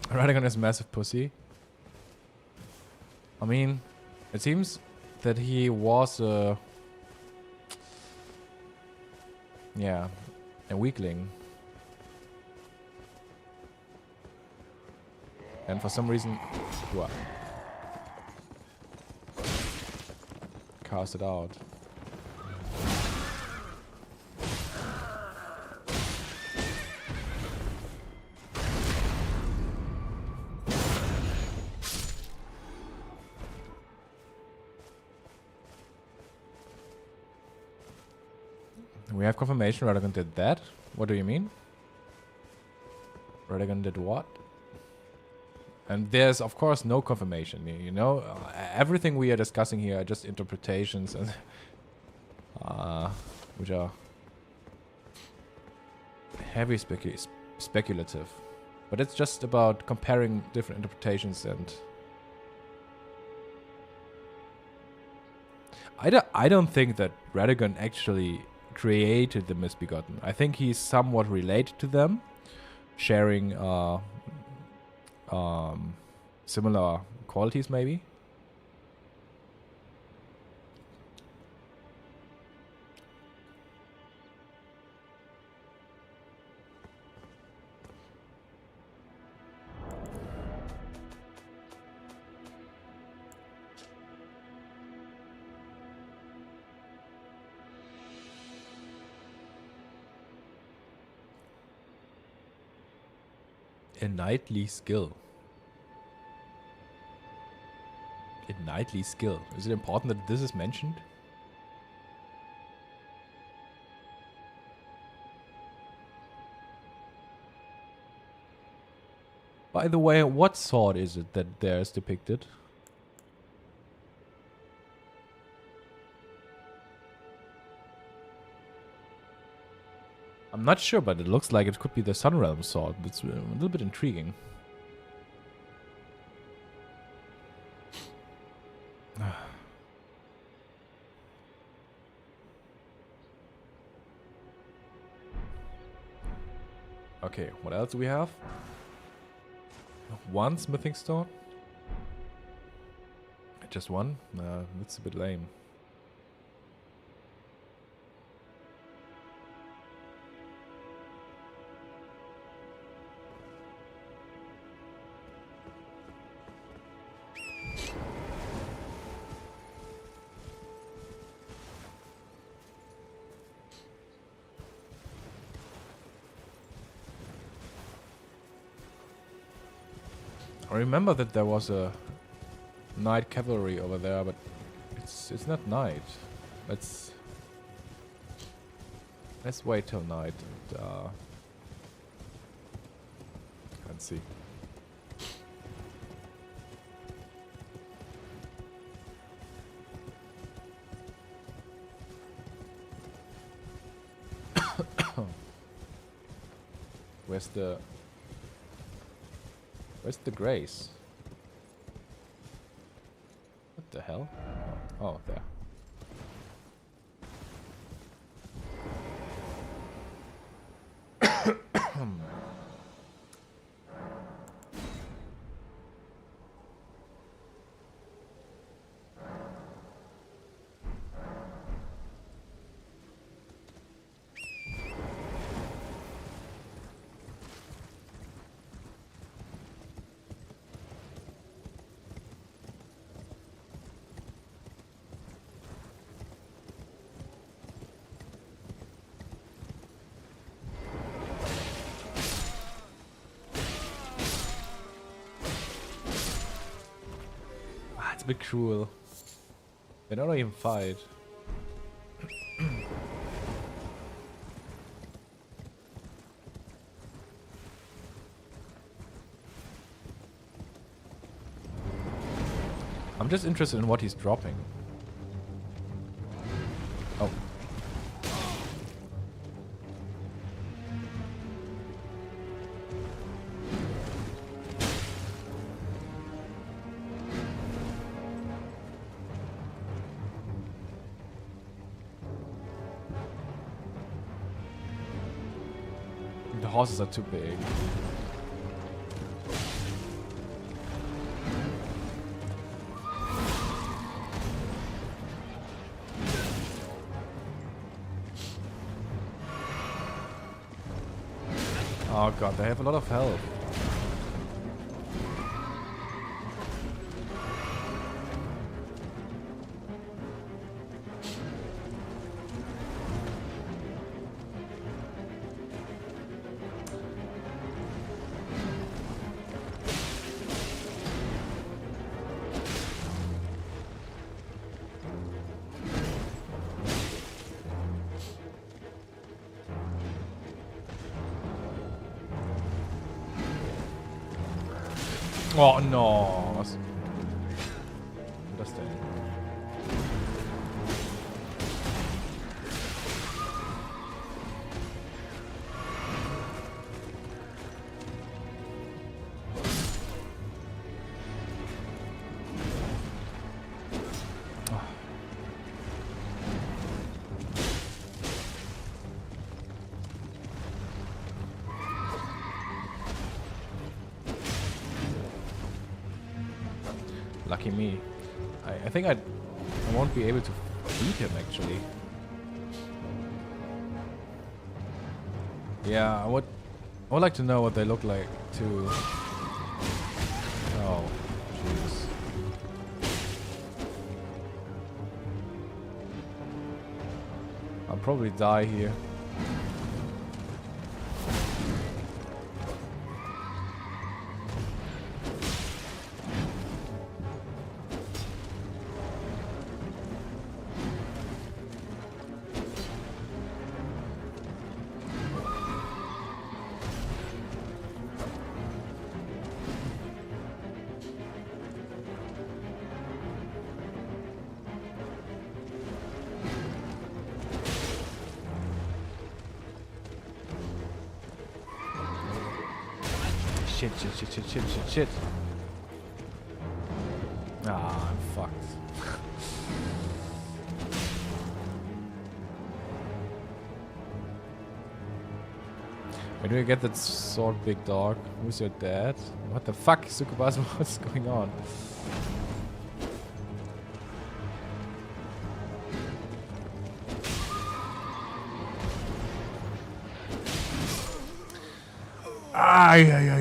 Radagon is a massive pussy. I mean, it seems that he was a weakling. And for some reason, what? Cast it out. We have confirmation Radagon did that. What do you mean? Radagon did what? And there's, of course, no confirmation. You know, everything we are discussing here are just interpretations, and which are heavy speculative. But it's just about comparing different interpretations, and I don't think that Radagon actually created the Misbegotten. I think he's somewhat related to them, sharing similar qualities maybe. A knightly skill. A knightly skill. Is it important that this is mentioned? By the way, what sword is it that there is depicted? I'm not sure, but it looks like it could be the Sunrealm sword. That's a little bit intriguing. Okay, what else do we have? One smithing stone? Just one? That's a bit lame. I remember that there was a knight cavalry over there, but it's not night. Let's wait till night and see. Where's the grace? What the hell? Oh, there. A bit cruel. They don't even fight. I'm just interested in what he's dropping. Oh. The horses are too big. Oh god, they have a lot of health. Oh no, was das denn? Lucky me. I think I won't be able to beat him actually. Yeah, I would like to know what they look like too. Oh, jeez. I'll probably die here. Shit. Ah, I'm fucked. Where do I get that sword, big dog? Who's your dad? What the fuck, Sukubasu? What's going on? Ay.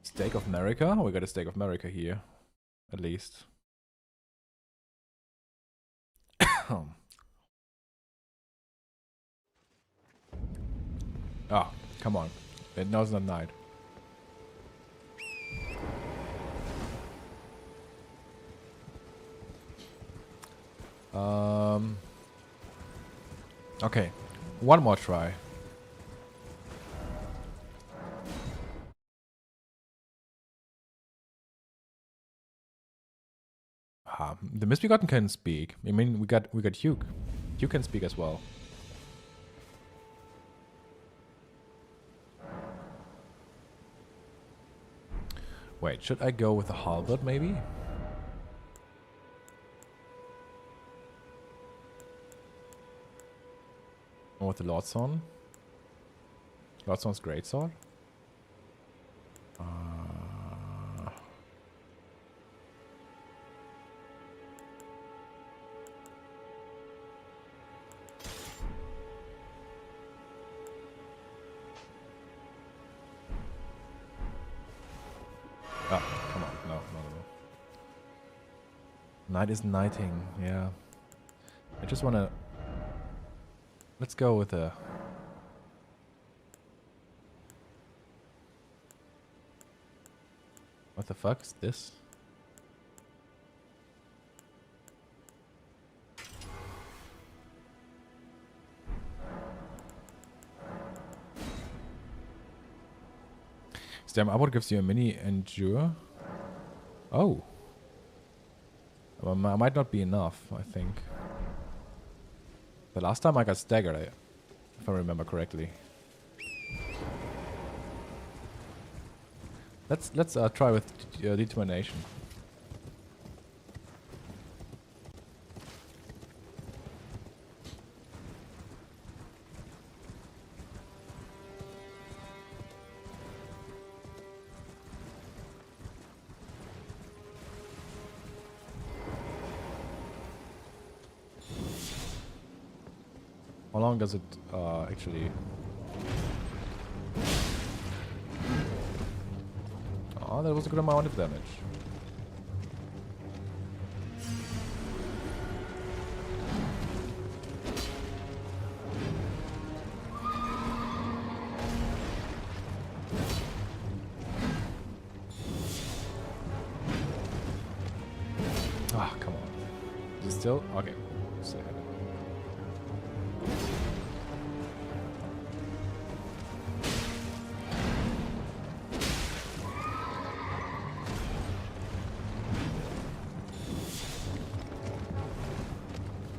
Steak of America? We got a steak of America here. At least. Oh, come on. It knows not night. Okay. One more try. The Misbegotten can speak. I mean, we got Hugh. Hugh can speak as well. Wait, should I go with the halberd maybe? Or with the Lordson? Lordson's greatsword? Oh, come on. No. Night is nighting, yeah. I just wanna... Let's go with a... What the fuck is this? Stem upward gives you a mini endure. Oh. Well, might not be enough, I think. The last time I got staggered, if I remember correctly. Let's try with determination. How long does it actually? Oh, that was a good amount of damage. Ah, come on. Is it still? Okay. Still have it.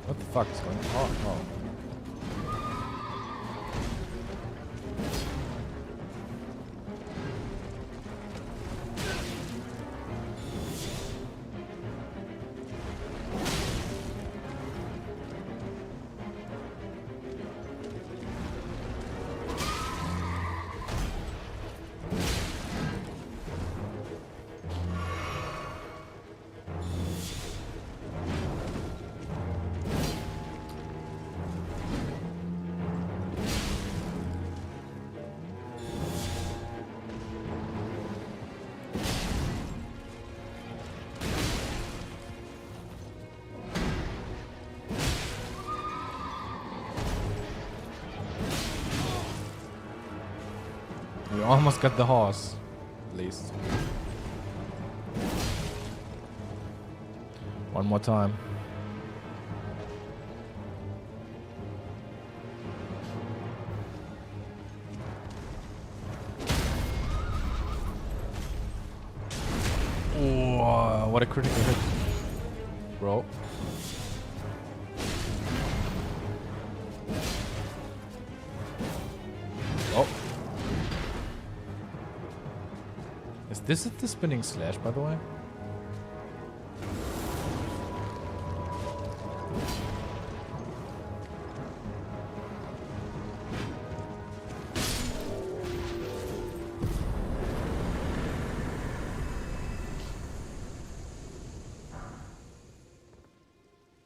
What the fuck is going on? Oh. We almost got the horse, at least. One more time. Oh, what a critical hit, bro. Oh. Is this the spinning slash, by the way?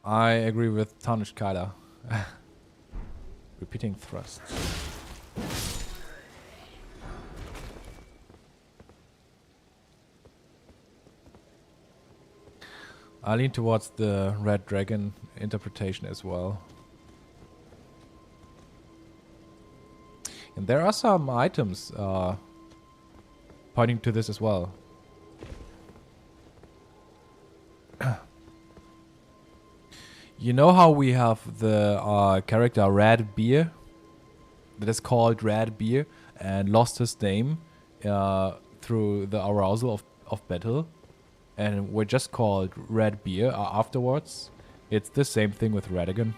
I agree with Tarnished Kyler. Repeating thrusts. I lean towards the Red Dragon interpretation as well. And there are some items pointing to this as well. You know how we have the character Red Beer that is called Red Beer and lost his name through the arousal of battle, and we're just called Red Beer afterwards? It's the same thing with Radagon.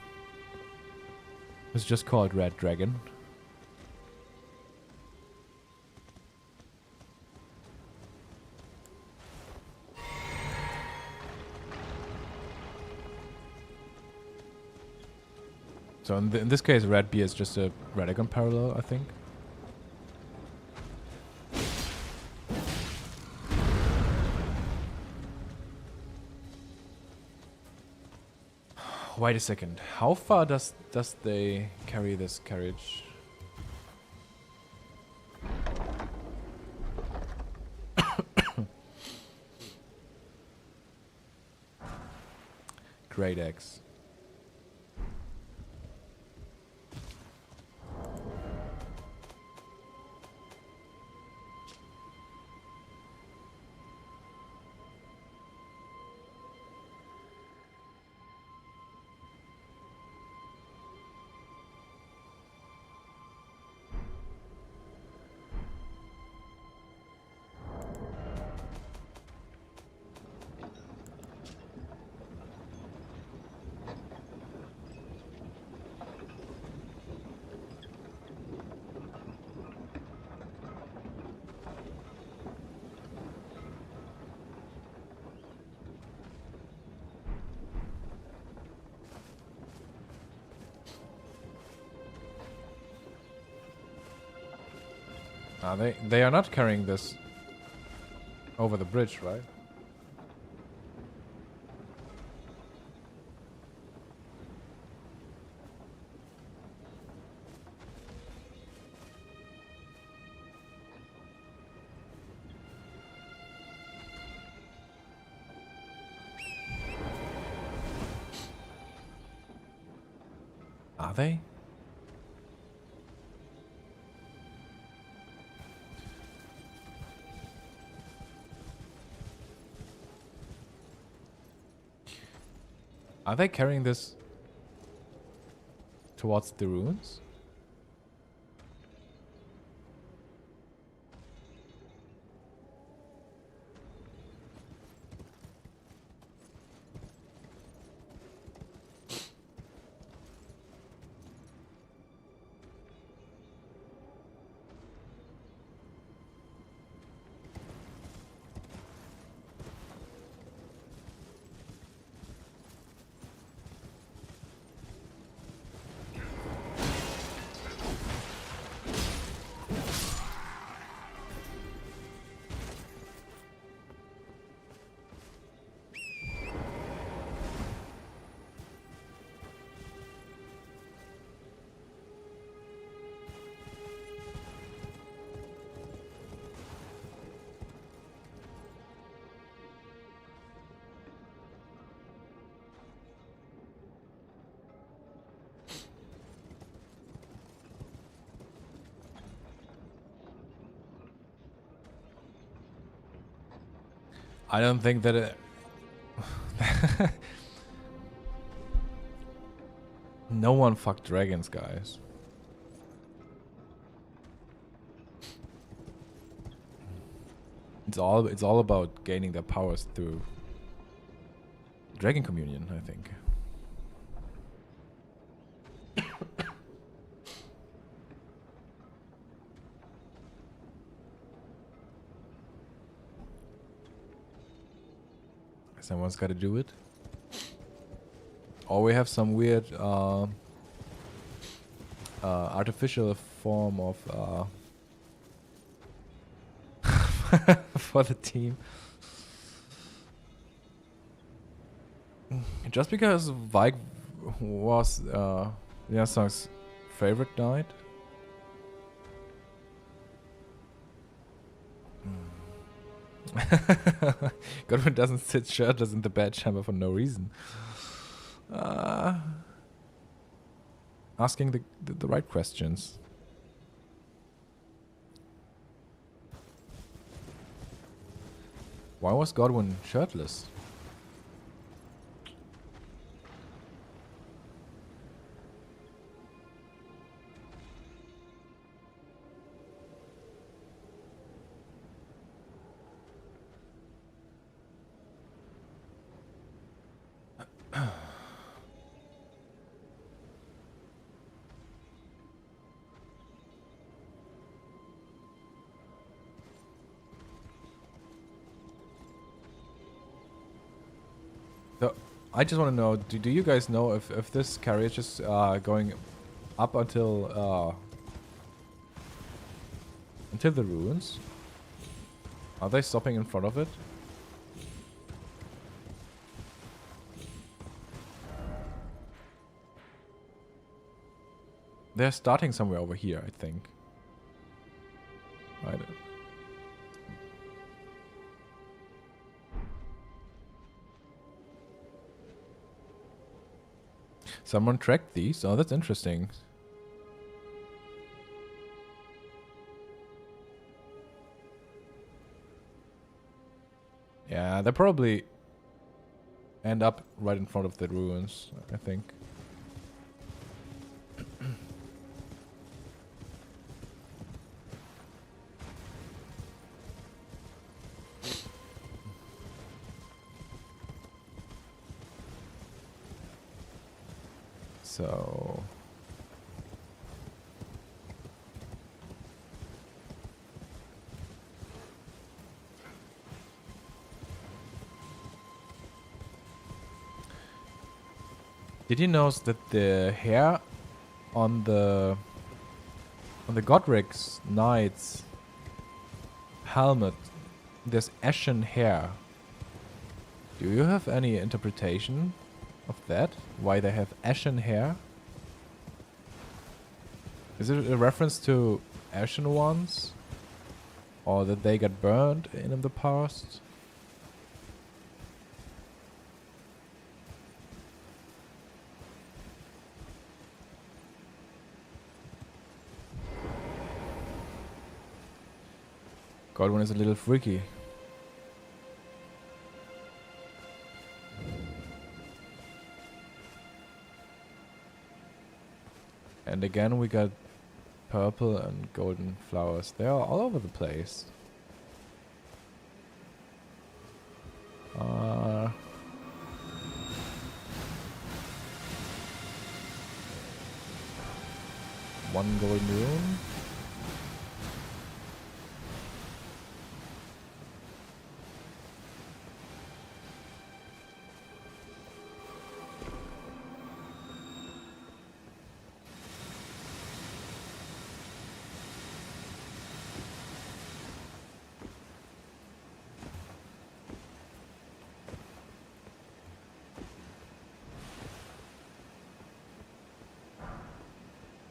It's just called Red Dragon. So in this case, Red Beer is just a Radagon parallel, I think. Wait a second. How far does they carry this carriage? Great X. They are not carrying this over the bridge, right? Are they? Are they carrying this towards the ruins? I don't think that it no one fucked dragons, guys. It's all about gaining their powers through dragon communion, I think. Someone's got to do it. Or we have some weird artificial form of for the team. Just because Vike was Yasang's favorite knight. Godwyn doesn't sit shirtless in the bedchamber for no reason. Asking the right questions. Why was Godwyn shirtless? So, I just want to know, do you guys know if this carriage is going up until the ruins? Are they stopping in front of it? They're starting somewhere over here, I think. Right. Someone tracked these? Oh, that's interesting. Yeah, they probably end up right in front of the ruins, I think. So... Did you notice that the hair on the Godric's knight's helmet, there's ashen hair? Do you have any interpretation of that? Why they have ashen hair? Is it a reference to ashen ones? Or that they got burned in the past? Godwyn is a little freaky. And again we got purple and golden flowers. They are all over the place. One golden rune.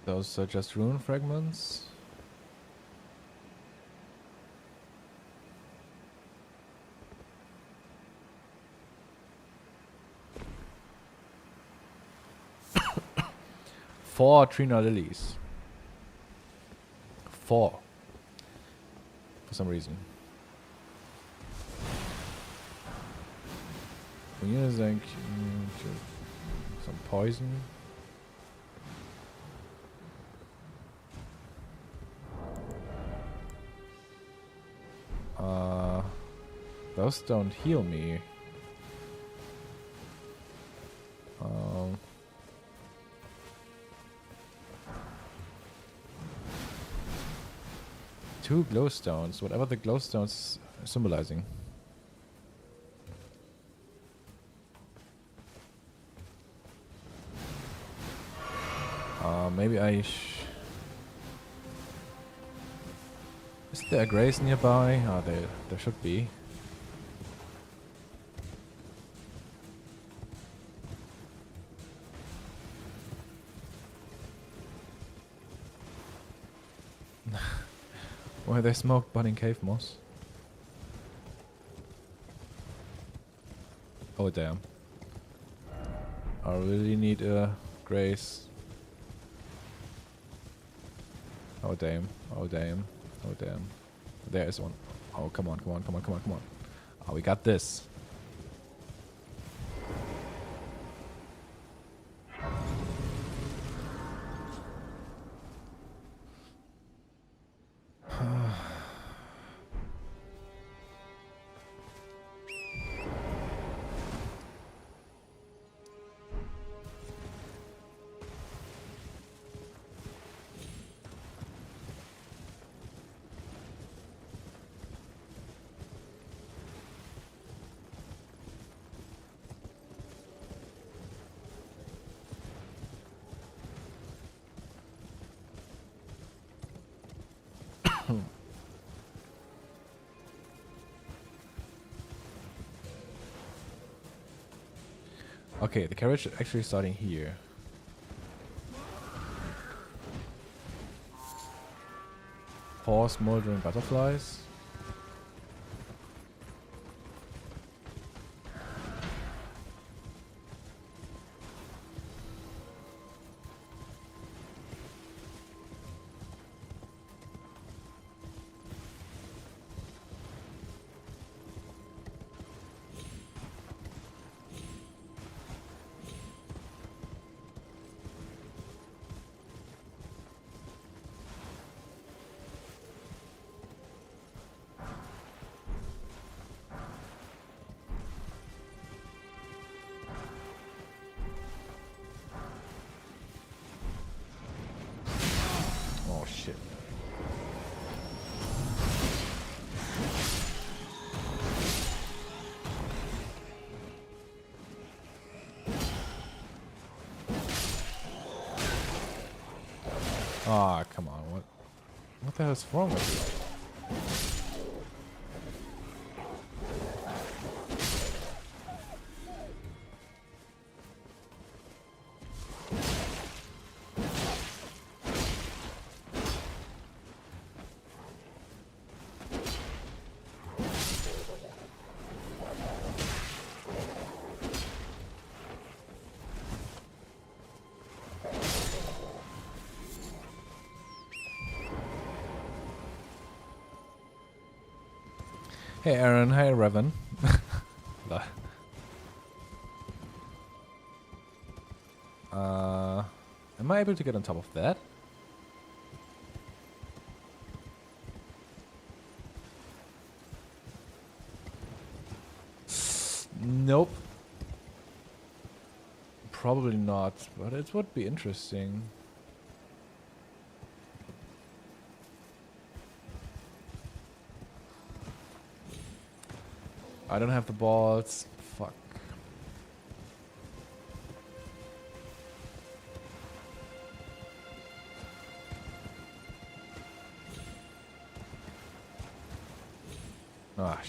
Those are just rune fragments. Four Trina lilies. 4. For some reason. Immunozinc, some poison. Those don't heal me. Two glowstones, whatever the glowstones symbolizing. Maybe I is there a grace nearby? Oh, there should be. Why they smoke burning cave moss? Oh damn. I really need a grace. Oh damn. Oh damn. Oh damn. There is one. Oh come on, come on, come on, come on, come on. Oh, we got this. Okay, the carriage is actually starting here. 4 smoldering butterflies. Oh shit. Ah, come on, what the hell is wrong with you? Hey Aaron, hey Revan. Am I able to get on top of that? Nope. Probably not, but it would be interesting. I don't have the balls. Fuck. Ah,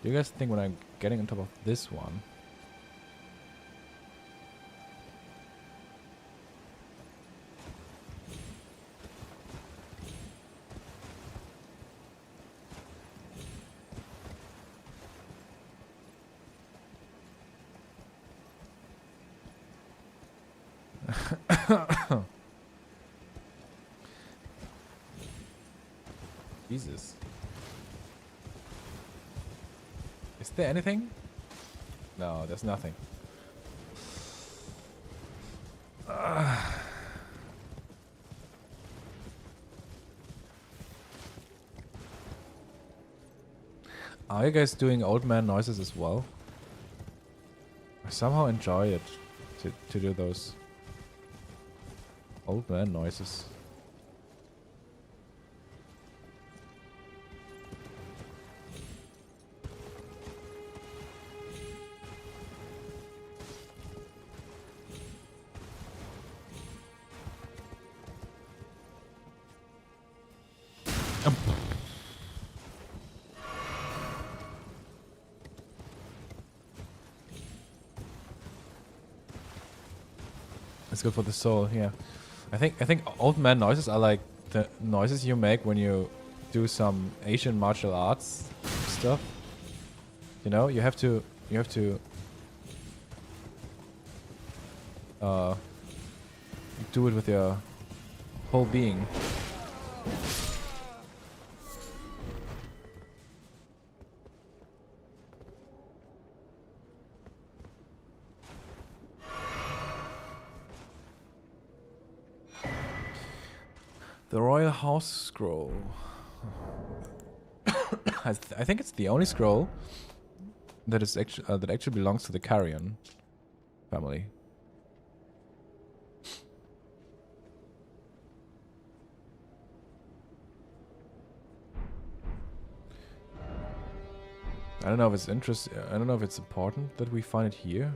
do you guys think when I'm getting on top of this one? Jesus. Is there anything? No, there's nothing. Are you guys doing old man noises as well? I somehow enjoy it to do those old man noises. It's good for the soul, yeah. I think old man noises are like the noises you make when you do some Asian martial arts stuff. You know, you have to do it with your whole being. The Royal House Scroll. I think it's the only scroll that is actually that actually belongs to the Carrion family. I don't know if it's I don't know if it's important that we find it here.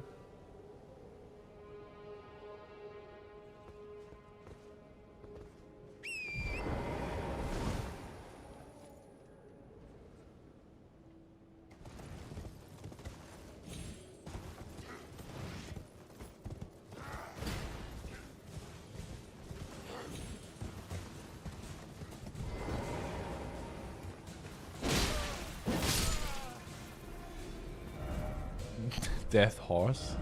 Death horse.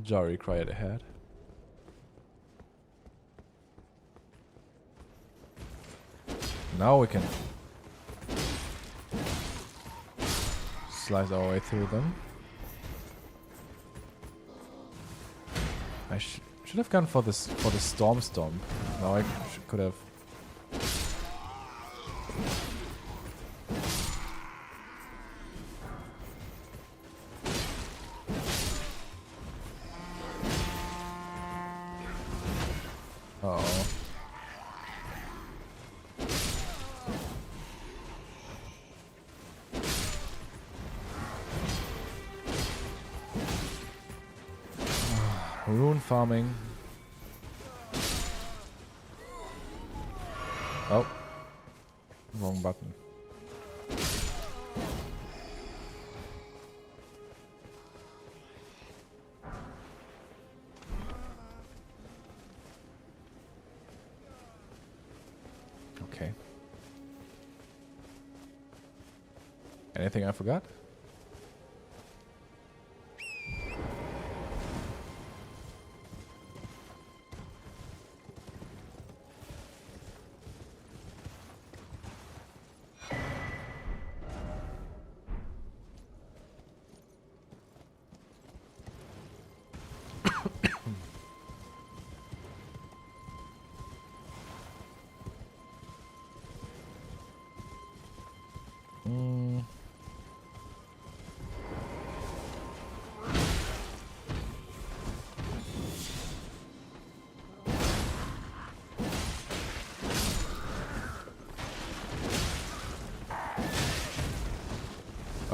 Jari cried ahead. Now we can slice our way through them. I should have gone for this storm. Now I could have. Uh-oh. Rune farming. Oh. Wrong button. Okay. Anything I forgot?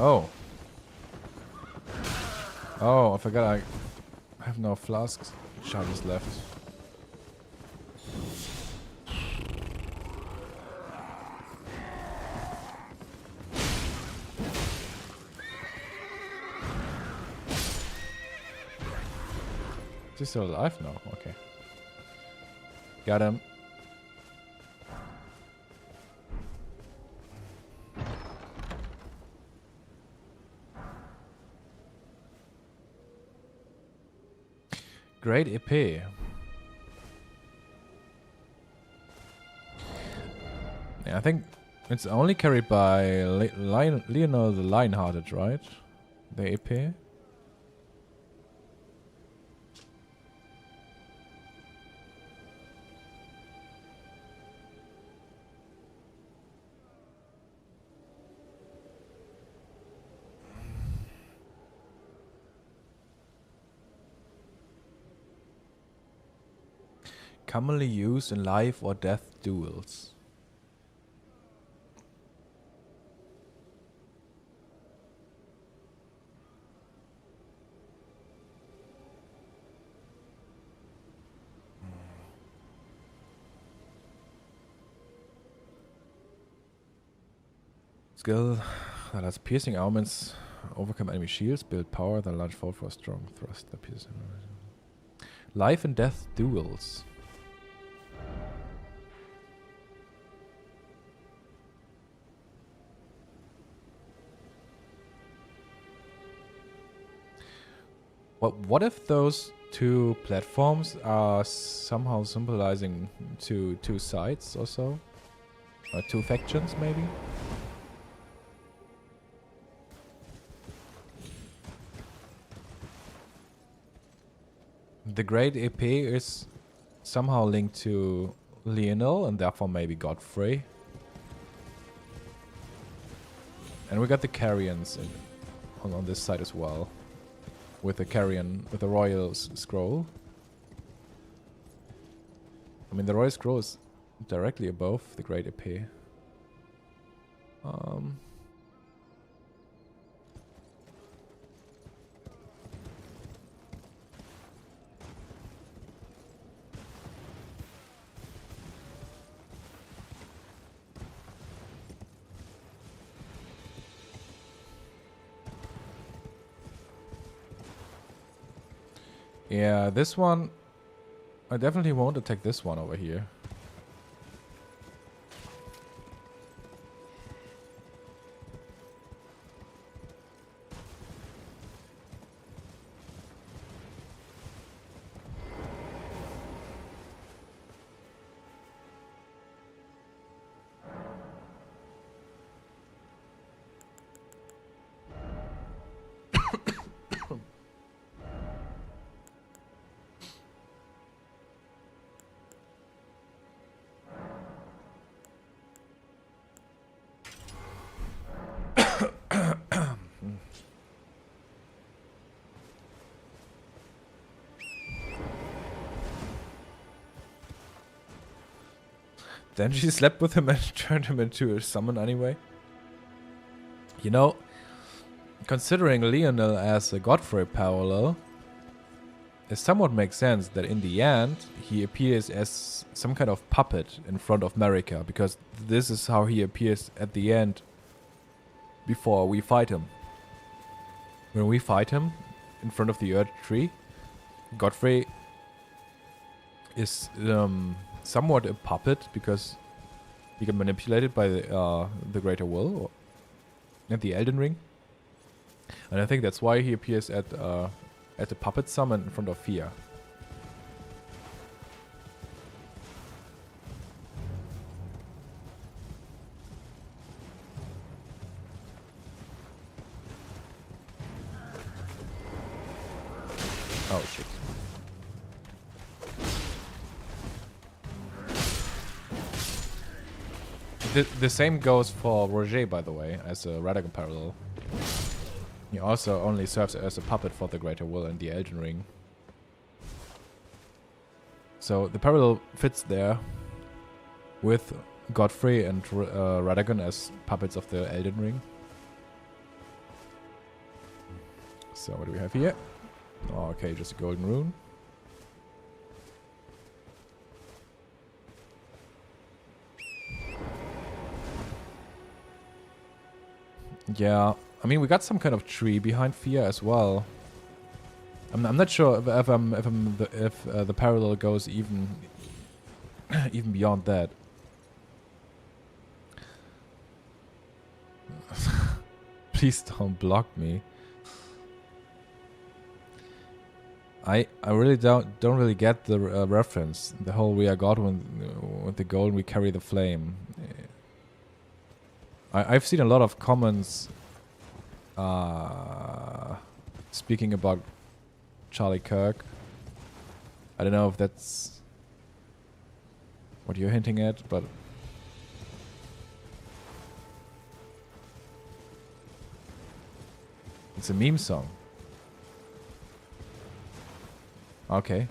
Oh. Oh, I forgot I have no flasks. Charges left. Is he still alive? No. Okay. Got him. Great EP. Yeah, I think it's only carried by Lionel the Lionhearted, right? The EP. Commonly used in life or death duels. Skill that has piercing armaments, overcome enemy shields, build power, then launch forward for a strong thrust that pierces. Life and death duels. What if those two platforms are somehow symbolizing two sides or so? Or two factions maybe? The Great EP is somehow linked to Lionel and therefore maybe Godfrey. And we got the Carrions on this side as well. With the Carrion, with the Royal Scroll. I mean, the Royal Scroll is directly above the Great EP. Yeah, this one... I definitely won't attack this one over here. Then she slept with him and turned him into a summon anyway. You know, considering Lionel as a Godfrey parallel, it somewhat makes sense that in the end he appears as some kind of puppet in front of Marika, because this is how he appears at the end before we fight him. When we fight him in front of the Earth Tree, Godfrey is somewhat a puppet because he can manipulate it by the Greater Will and the Elden Ring, and I think that's why he appears at the puppet summon in front of Fia. Oh shit. The same goes for Roger, by the way, as a Radagon parallel. He also only serves as a puppet for the Greater Will and the Elden Ring. So the parallel fits there with Godfrey and Radagon as puppets of the Elden Ring. So what do we have here? Oh, okay, just a golden rune. Yeah, I mean we got some kind of tree behind Fia as well. I'm not sure if the parallel goes even even beyond that. Please don't block me. I really don't really get the reference. The whole "we are Godwyn" with the gold, we carry the flame. I've seen a lot of comments speaking about Charlie Kirk. I don't know if that's what you're hinting at, but it's a meme song. Okay.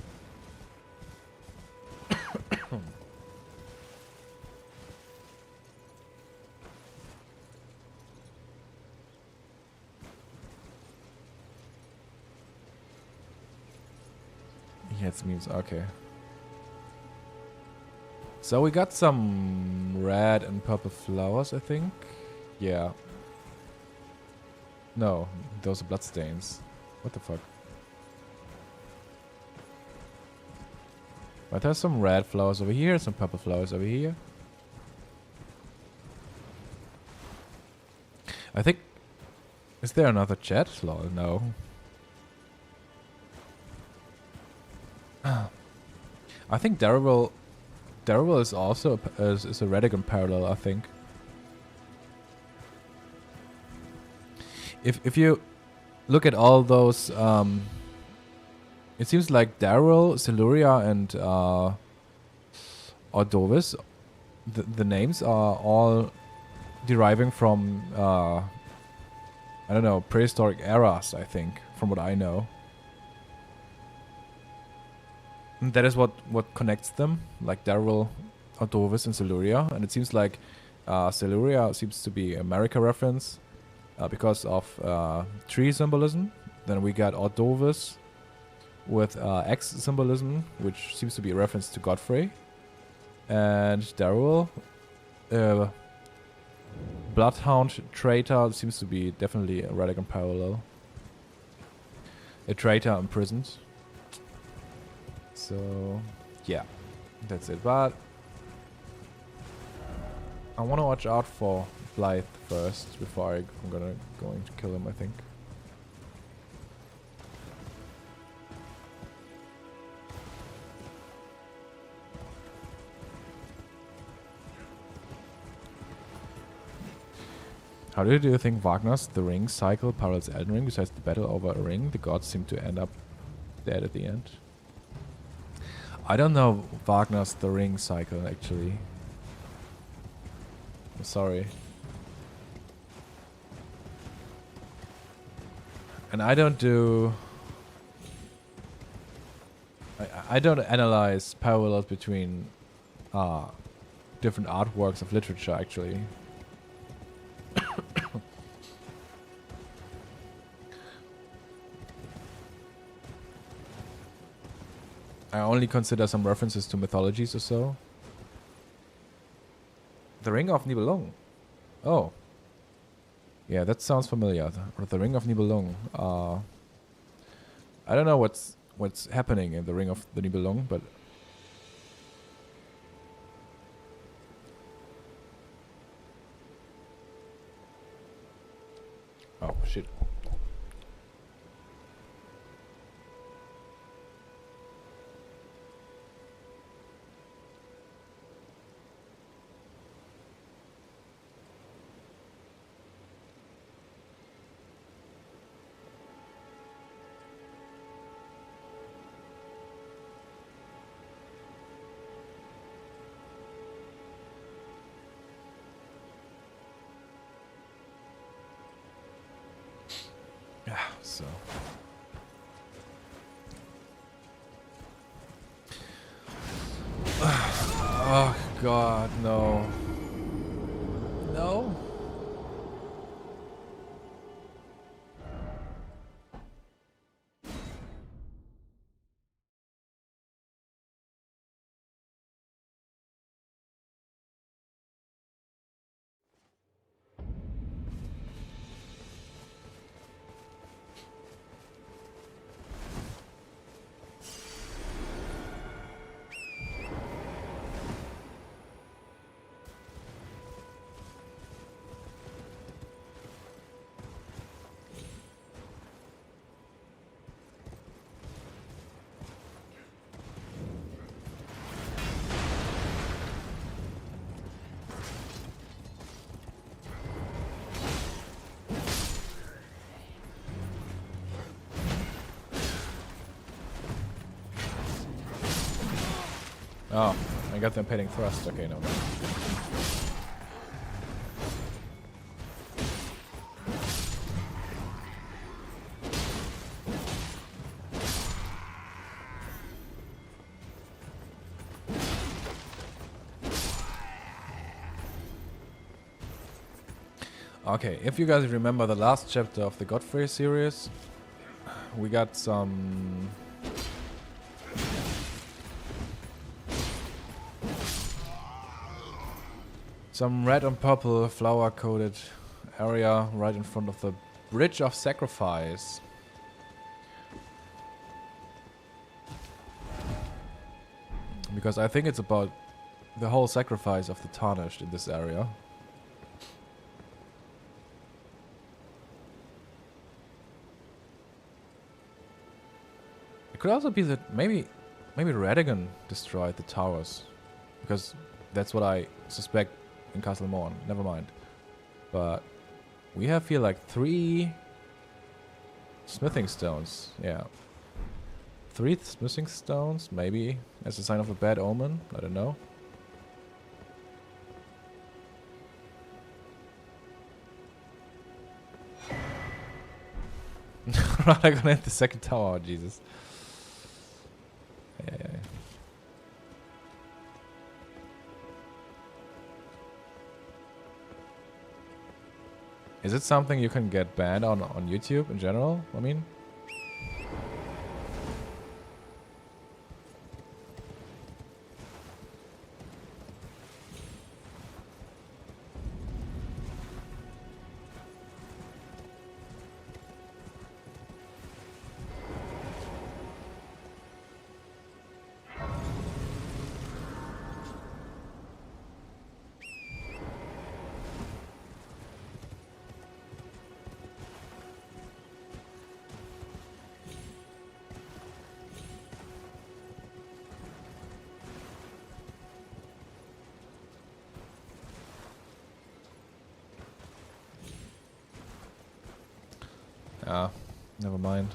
Yeah, it's memes. Okay. So we got some red and purple flowers, I think. Yeah. No, those are bloodstains. What the fuck? But there's some red flowers over here, some purple flowers over here. I think... Is there another chat? Lol, no. I think Darrell is also is a Redigan parallel, I think. If you look at all those, it seems like Darrell, Siluria, and Ordovis, the names are all deriving from I don't know, prehistoric eras, I think, from what I know. And that is what connects them, like Darrell, Ordovis, and Siluria. And it seems like Siluria seems to be America reference because of tree symbolism. Then we got Ordovis with X symbolism, which seems to be a reference to Godfrey. And Darrell, Bloodhound traitor, seems to be definitely a Radigan parallel. A traitor imprisoned. So, yeah, that's it. But I want to watch out for Blythe first before I'm going to kill him, I think. How do you think Wagner's The Ring cycle parallels Elden Ring? Besides the battle over a ring, the gods seem to end up dead at the end. I don't know Wagner's The Ring cycle, actually. I'm sorry. And I don't do... I don't analyze parallels between different artworks of literature, actually. I only consider some references to mythologies or so. The Ring of Nibelung. Oh. Yeah, that sounds familiar. The Ring of Nibelung. I don't know what's happening in the Ring of the Nibelung, but... Oh, shit. So oh god, no. No. Oh, I got the impeding thrust. Okay, no. Okay, if you guys remember the last chapter of the Godfrey series, we got some red and purple flower coated area right in front of the Bridge of Sacrifice. Because I think it's about the whole sacrifice of the Tarnished in this area. It could also be that maybe Radagon destroyed the towers, because that's what I suspect in Castle Mourn. Never mind. But we have here like 3 smithing stones. Yeah. 3 smithing stones, maybe as a sign of a bad omen. I don't know. Radagon hit the second tower. Oh, Jesus. Yeah. Is it something you can get banned on YouTube in general? I mean, never mind.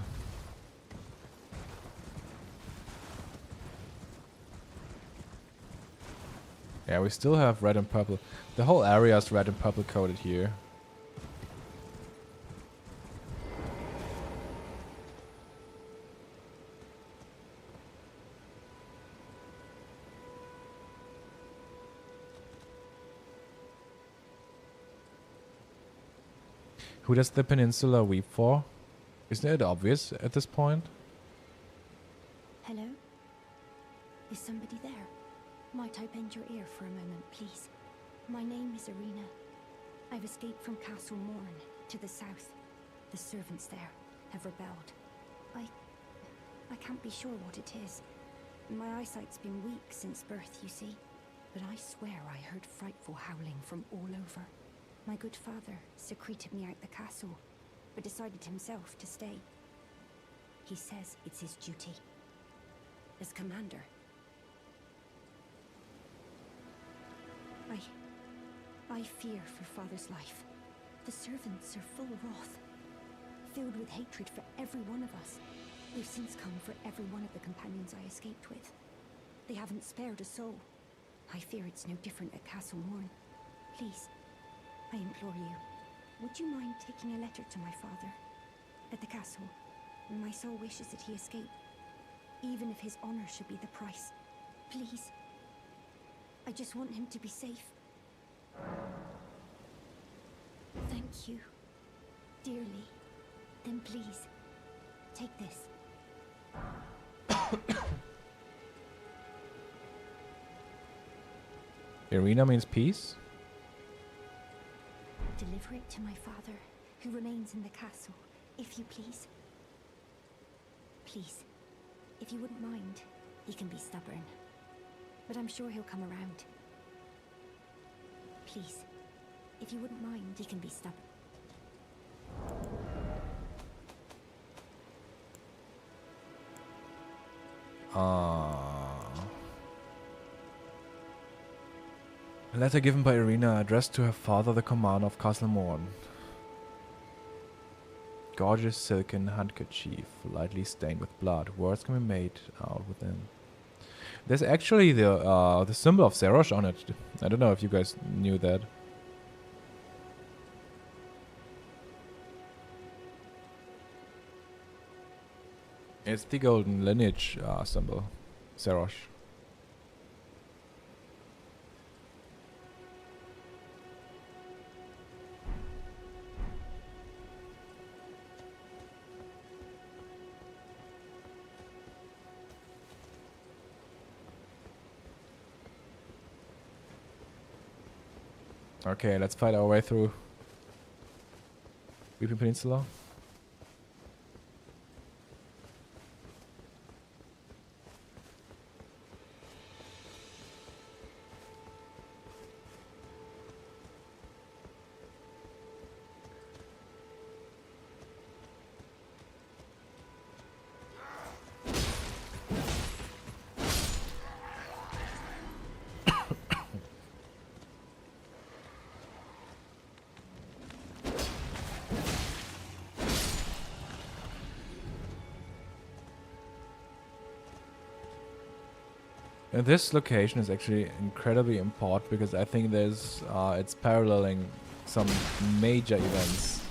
Yeah, we still have red and purple. The whole area is red and purple coated here. Who does the peninsula weep for? Isn't it obvious at this point? Hello? Is somebody there? Might I bend your ear for a moment, please? My name is Irina. I've escaped from Castle Mourn to the south. The servants there have rebelled. I can't be sure what it is. My eyesight's been weak since birth, you see. But I swear I heard frightful howling from all over. My good father secreted me out the castle, but decided himself to stay. He says it's his duty. As commander. I fear for father's life. The servants are full of wrath, filled with hatred for every one of us. They've since come for every one of the companions I escaped with. They haven't spared a soul. I fear it's no different at Castle Mourn. Please, I implore you, would you mind taking a letter to my father? At the castle, my soul wishes that he escape, even if his honor should be the price. Please. I just want him to be safe. Thank you. Dearly. Then please, take this. Irina means peace? Deliver it to my father, who remains in the castle, if you please. Please, if you wouldn't mind, he can be stubborn. But I'm sure he'll come around. Please, if you wouldn't mind, he can be stubborn. A letter given by Irina addressed to her father, the commander of Castle Mourn. Gorgeous silken handkerchief, lightly stained with blood. Words can be made out within. There's actually the symbol of Zerosh on it. I don't know if you guys knew that. It's the golden lineage symbol, Zerosh. Okay, let's fight our way through Weeping Peninsula. And this location is actually incredibly important because I think there's it's paralleling some major events.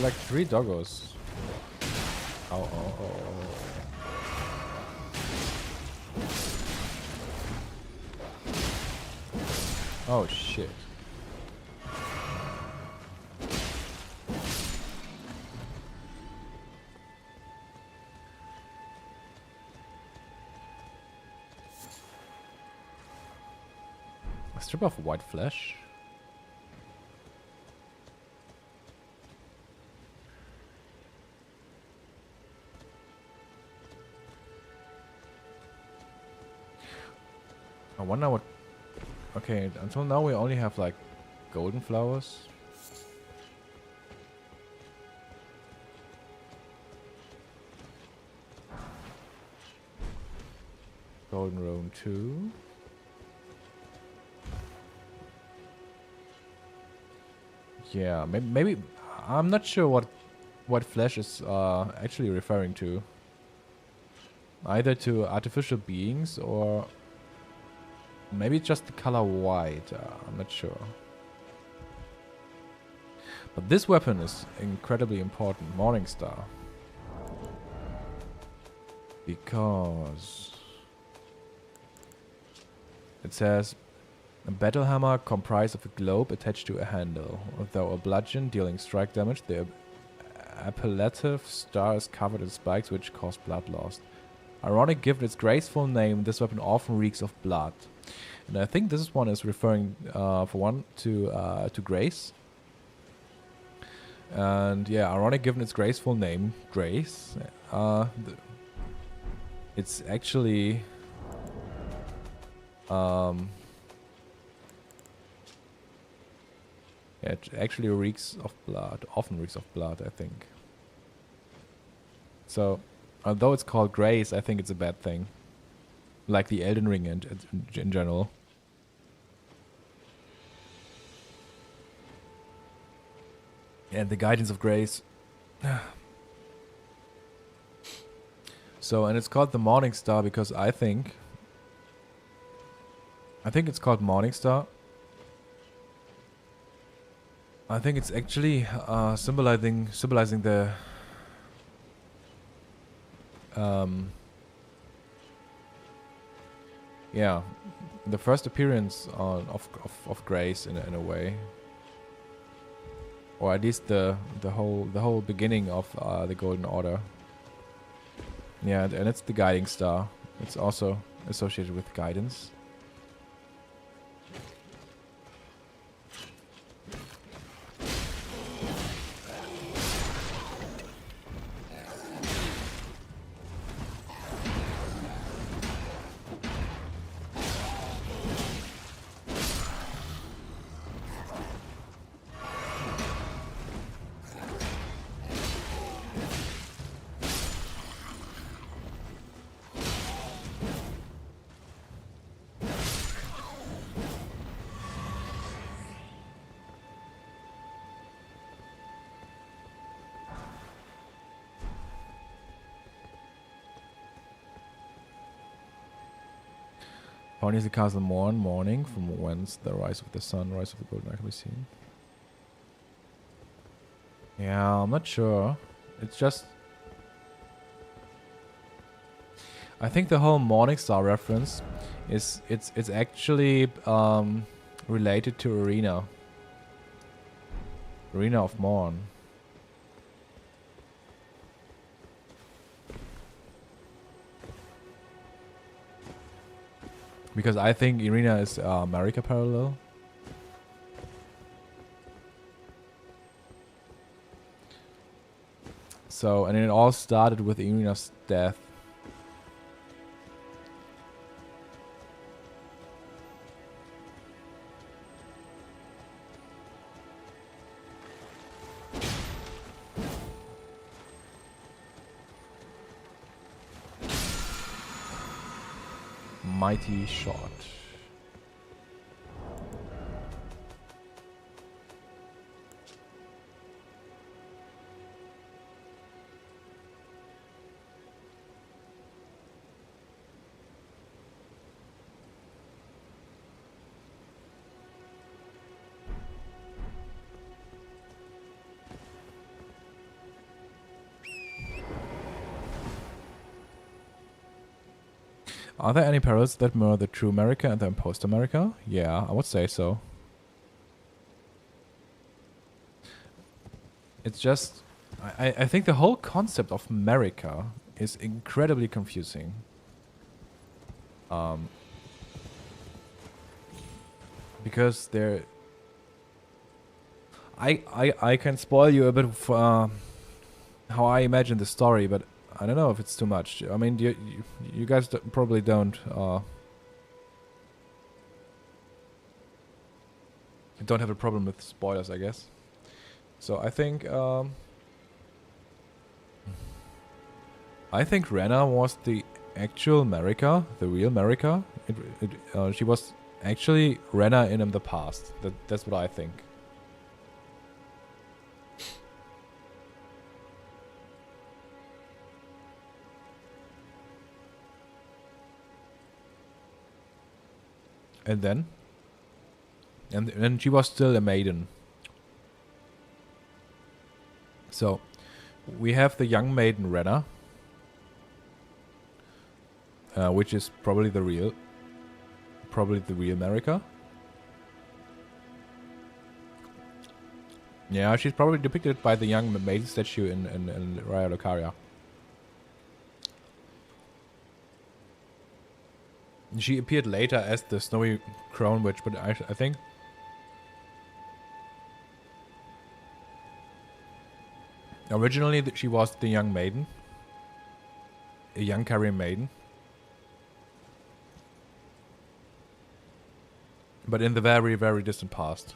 Like 3 doggos. Oh, oh, oh. Oh shit. A strip of white flesh? I wonder what... Okay, until now we only have like golden flowers. Golden Rune 2. Yeah, maybe I'm not sure what flesh is actually referring to. Either to artificial beings or maybe just the color white. I'm not sure. But this weapon is incredibly important, Morningstar. Because it says a battle hammer comprised of a globe attached to a handle. Though a bludgeon dealing strike damage, the appellative star is covered in spikes which cause blood loss. Ironic, given its graceful name, this weapon often reeks of blood. And I think this one is referring, for one, to Grace. And yeah, ironic, given its graceful name, Grace. It's actually... yeah, it actually reeks of blood. Often reeks of blood, I think. So, although it's called Grace, I think it's a bad thing. Like the Elden Ring in general. And the Guidance of Grace. So, and it's called the Morningstar because I think it's called Morningstar. I think it's actually symbolizing the yeah, the first appearance of Grace in a way, or at least the whole beginning of the Golden Order. Yeah, and it's the guiding star. It's also associated with guidance. Pony is the castle Mourn, morning, from whence the rise of the sun, rise of the golden eye can be seen. Yeah, I'm not sure. It's just... I think the whole Morning Star reference is... It's actually related to Arena. Arena of Mourn. Because I think Arena is America parallel. So, and it all started with Irina's death. Mighty shot. Are there any parallels that mirror the true America and the imposed America? Yeah, I would say so. It's just... I think the whole concept of America is incredibly confusing. Because there... I can spoil you a bit of how I imagine the story, but I don't know if it's too much. I mean, you guys probably don't have a problem with spoilers, I guess. So I think Rena was the actual America, the real America. She was actually Rena in the past. That's what I think. And then? And she was still a maiden. So, we have the young maiden Rena. Which is probably the real America. Yeah, she's probably depicted by the young maiden statue in Raya Lucaria. She appeared later as the Snowy Crown Witch, but I think originally she was the young maiden, a young Carrion maiden. But in the very, very distant past.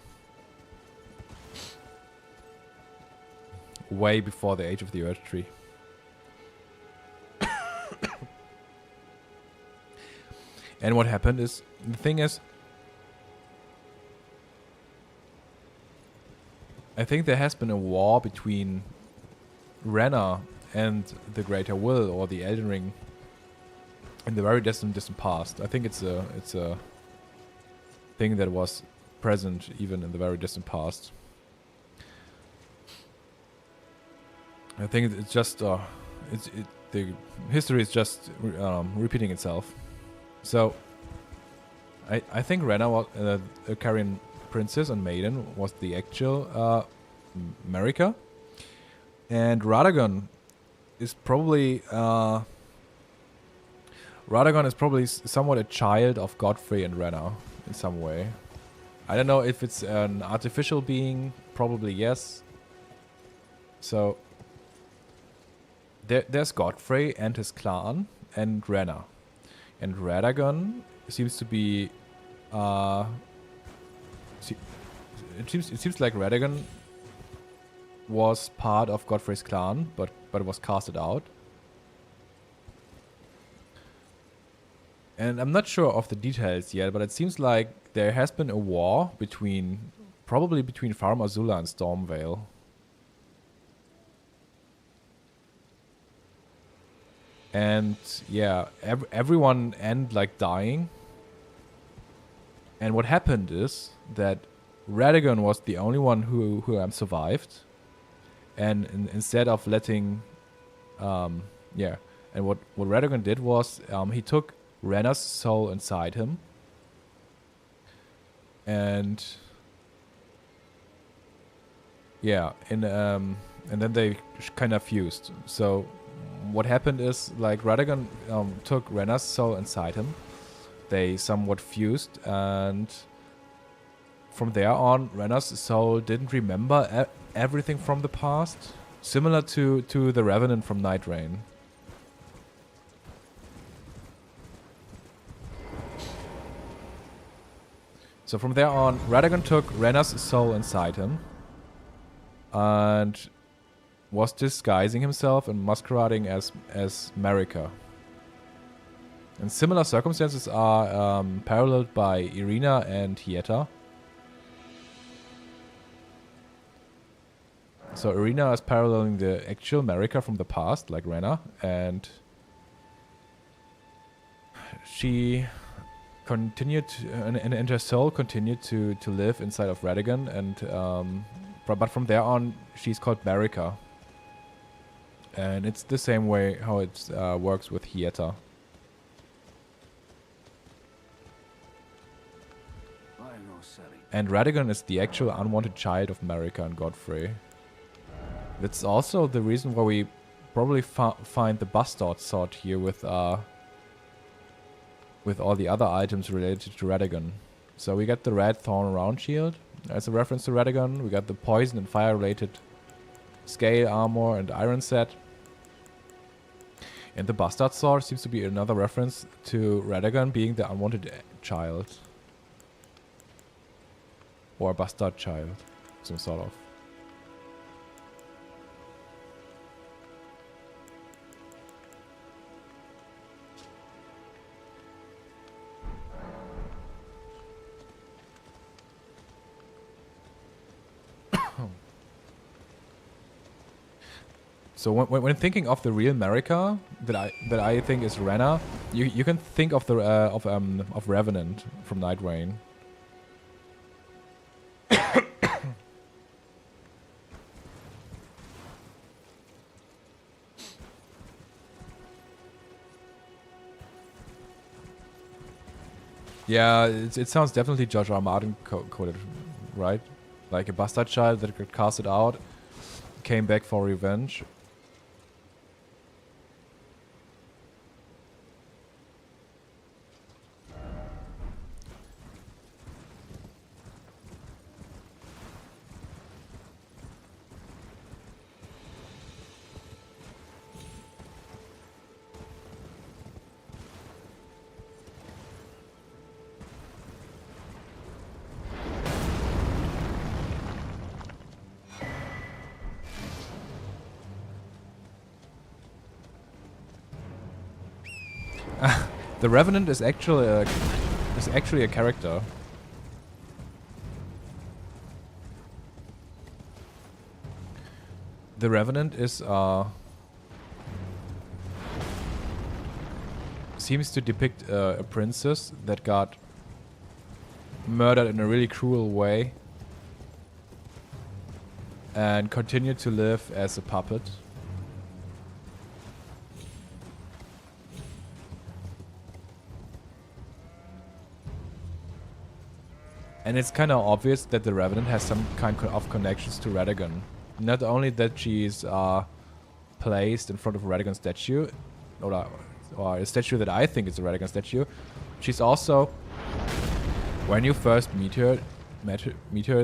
Way before the age of the Earth Tree. And what happened is, the thing is, I think there has been a war between Rena and the Greater Will, or the Elden Ring, in the very distant past. I think it's a thing that was present even in the very distant past. I think it's just the history is just repeating itself. So, I think Rena was a Carrion princess and maiden was the actual America, and Radagon is probably somewhat a child of Godfrey and Rena in some way. I don't know if it's an artificial being. Probably yes. So there's Godfrey and his clan and Rena. And Radagon seems to be, it seems like Radagon was part of Godfrey's clan, but was casted out. And I'm not sure of the details yet, but it seems like there has been a war probably between Farum Azula and Stormvale. And yeah, everyone ended like dying. And what happened is that Radagon was the only one who survived. And instead of letting... yeah. And what Radagon did was he took Renna's soul inside him. And... yeah, and then they kind of fused. So what happened is, like, Radagon took Renna's soul inside him. They somewhat fused, and from there on, Renna's soul didn't remember everything from the past, similar to the Revenant from Night Rain. So from there on, Radagon took Renna's soul inside him and was disguising himself and masquerading as Marika. And similar circumstances are paralleled by Irina and Hieta. So Irina is paralleling the actual Marika from the past, like Renna, and she continued and her soul continued to live inside of Radagon, and but from there on she's called Marika. And it's the same way how it works with Hieta. And Radagon is the actual unwanted child of Marika and Godfrey. That's also the reason why we probably find the bastard sword here with all the other items related to Radagon. So we got the red thorn round shield as a reference to Radagon. We got the poison and fire related scale armor and iron set. And the bastard sword seems to be another reference to Radagon being the unwanted child. Or bastard child, some sort of. So when thinking of the real Marika that I think is Renna, you can think of the of Revenant from Night Rain. Yeah, it sounds definitely George R. Martin coded, right? Like a bastard child that got casted out, came back for revenge. The Revenant is actually a character. The Revenant is seems to depict a princess that got murdered in a really cruel way and continued to live as a puppet. And it's kind of obvious that the Revenant has some kind of connections to Radagon. Not only that she's placed in front of a Radagon statue, or a statue that I think is a Radagon statue, she's also, when you first meet her,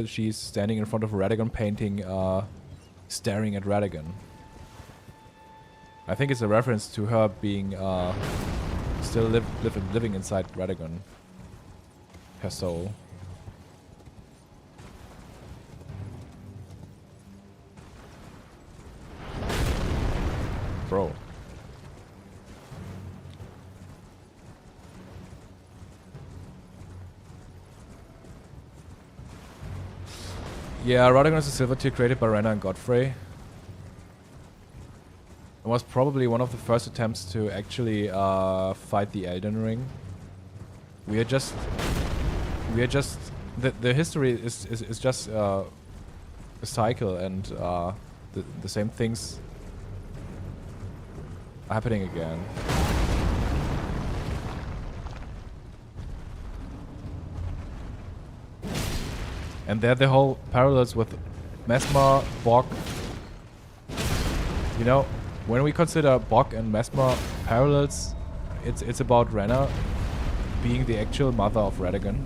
she's standing in front of a Radagon painting, staring at Radagon. I think it's a reference to her being still living inside Radagon, her soul. Bro. Yeah, Radagon is a silver tier created by Renna and Godfrey. It was probably one of the first attempts to actually fight the Elden Ring. We are just we are just the history is just a cycle, and the same things are happening again. And they're the whole parallels with Mesmer, Bog. You know, when we consider Bog and Mesmer parallels, it's about Renna being the actual mother of Radagon.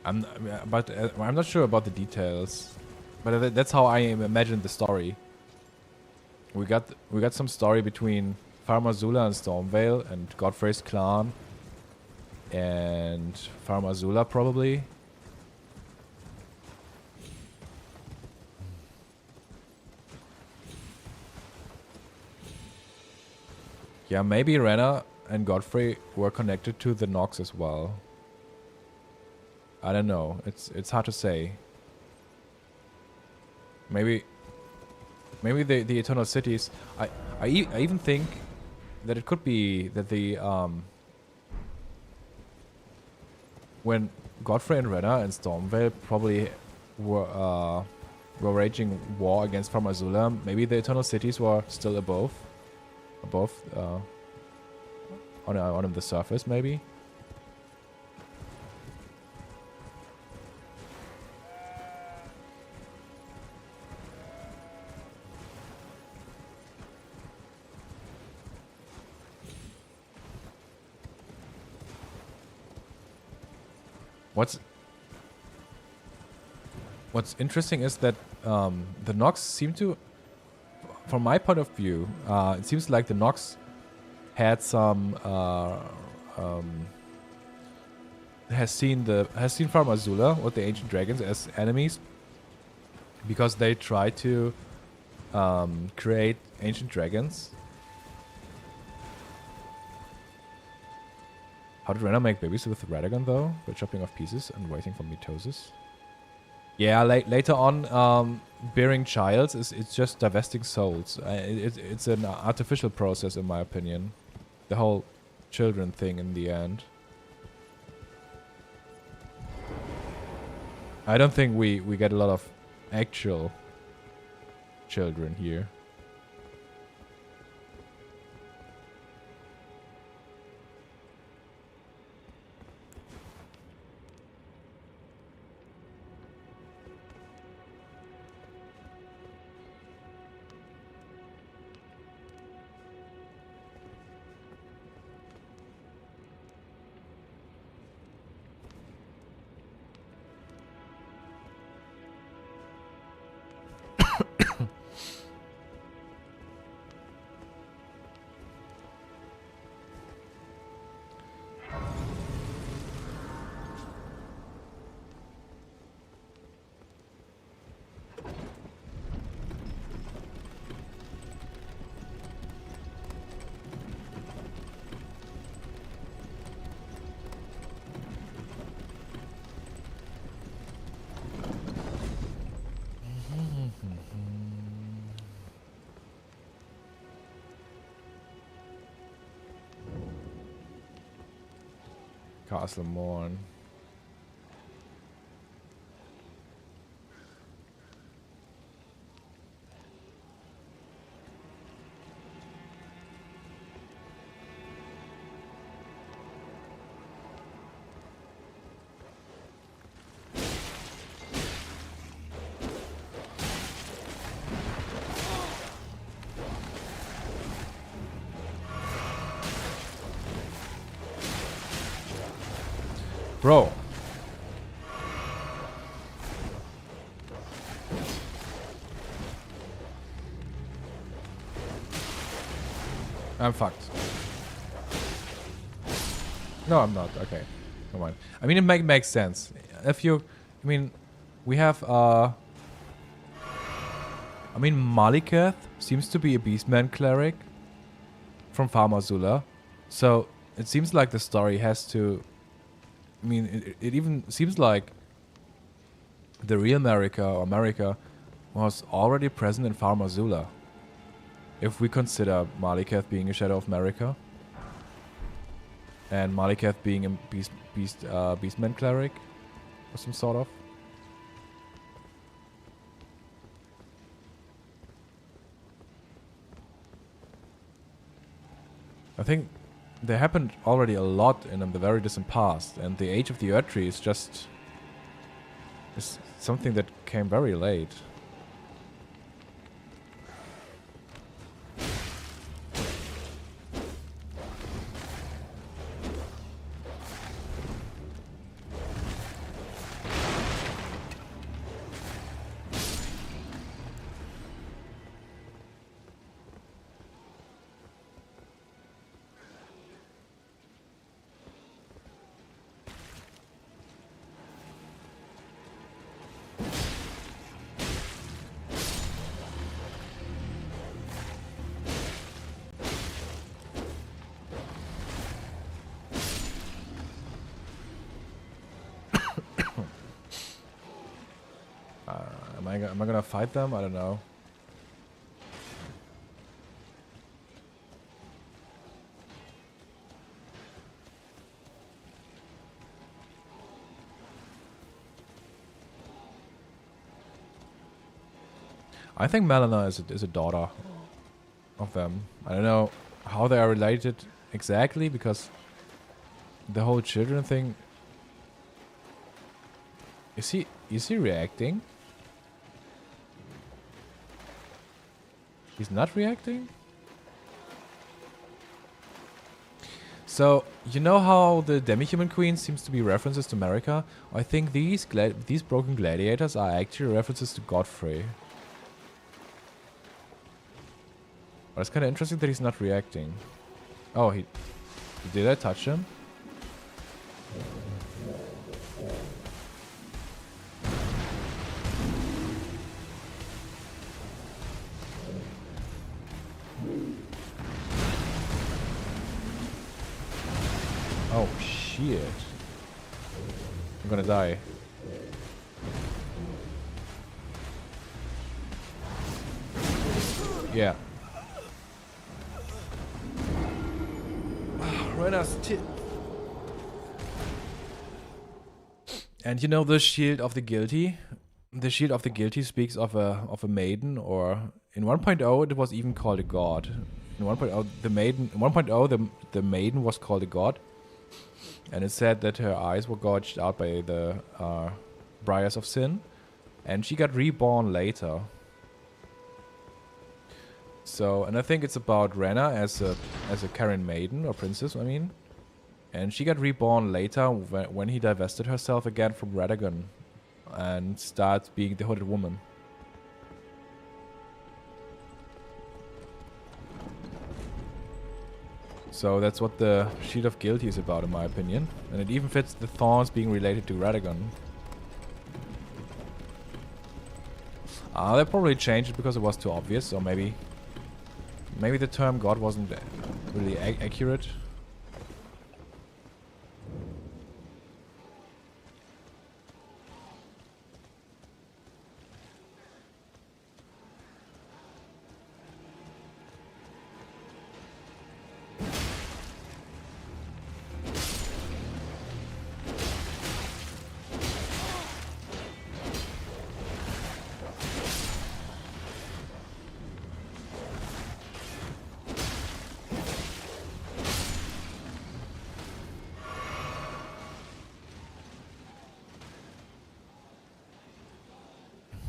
I'm not sure about the details, but that's how I imagine the story. We got some story between Farmer Zula and Stormvale and Godfrey's clan and Farmer Zula probably. Yeah, maybe Renna and Godfrey were connected to the Nox as well. I don't know. It's hard to say. Maybe the Eternal Cities. I even think that it could be that the when Godfrey and Renna and Stormvale probably were waging war against Farmer Zula, maybe the Eternal Cities were still above on the surface maybe. What's interesting is that the Nox seem to, from my point of view, it seems like the Nox had some has seen Farmer Zula or the Ancient Dragons as enemies because they try to create Ancient Dragons. How did Renna make babies with Radagon though? By chopping off pieces and waiting for mitosis. Yeah, later on, bearing childs it's just divesting souls. It's an artificial process in my opinion. The whole children thing in the end. I don't think we get a lot of actual children here. Castle Mourn. Bro. I'm fucked. No, I'm not. Okay. Come on. I mean, it makes sense. If you... I mean, we have... I mean, Maliketh seems to be a Beastman cleric from Farm Azula. So it seems like the story has to... I mean, it even seems like the real America or America was already present in Farm Azula. If we consider Maliketh being a shadow of America. And Maliketh being a Beastman cleric. Or some sort of. I think there happened already a lot in the very distant past, and the age of the Earth Tree is just... is something that came very late. Am I gonna fight them? I don't know. I think Melina is a daughter of them. I don't know how they are related exactly, because the whole children thing... Is he reacting? He's not reacting? So, you know how the Demi-Human Queen seems to be references to America? I think these broken gladiators are actually references to Godfrey. But it's kind of interesting that he's not reacting. Oh, did I touch him? Oh shit. I'm gonna die. Yeah. Rena's tip. And you know the shield of the guilty? The shield of the guilty speaks of a maiden, or in 1.0 it was even called a god. In 1.0 the maiden was called a god. And it said that her eyes were gouged out by the briars of sin, and she got reborn later. So, and I think it's about Rena as a Karen maiden or princess, I mean, and she got reborn later when he divested herself again from Radagon and starts being the Hooded Woman. So that's what the Shield of Guilty is about, in my opinion. And it even fits the thorns being related to Radagon. They probably changed it because it was too obvious, or maybe the term God wasn't really accurate.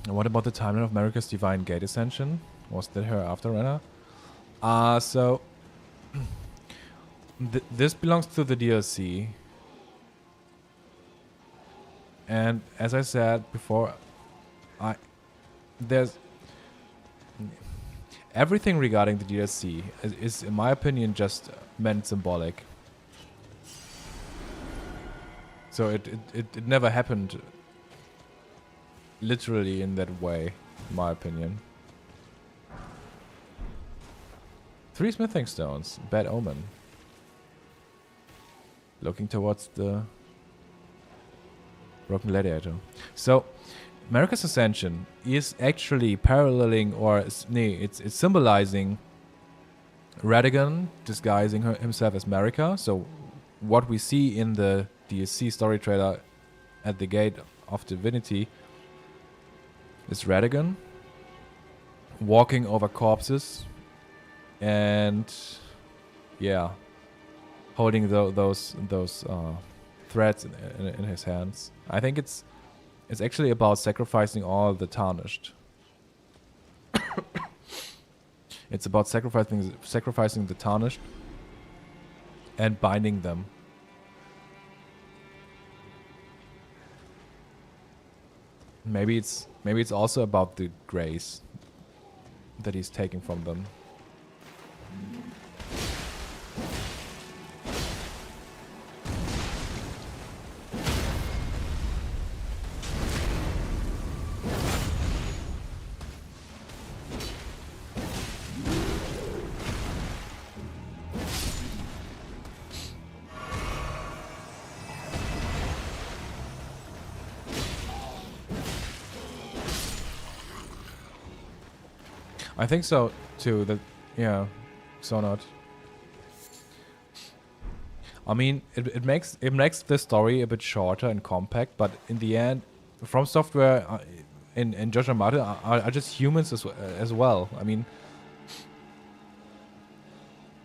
And what about the timeline of America's Divine Gate Ascension? Was that her after Rena? So... this belongs to the DLC. And as I said before, there's... everything regarding the DLC is, in my opinion, just meant symbolic. So it never happened literally in that way, in my opinion. 3 smithing stones. Bad omen. Looking towards the broken gladiator. So, America's Ascension is actually paralleling, or it's symbolizing Radagon disguising himself as Marika. So, what we see in the DLC story trailer at the Gate of Divinity is Radagon walking over corpses and, yeah, holding those threads in his hands. I think it's actually about sacrificing all the tarnished. It's about sacrificing the tarnished and binding them. Maybe it's also about the grace that he's taking from them. I think so too. That, yeah, so not. I mean, it makes the story a bit shorter and compact, but in the end, From Software and Joshua Martin are just humans as well. I mean,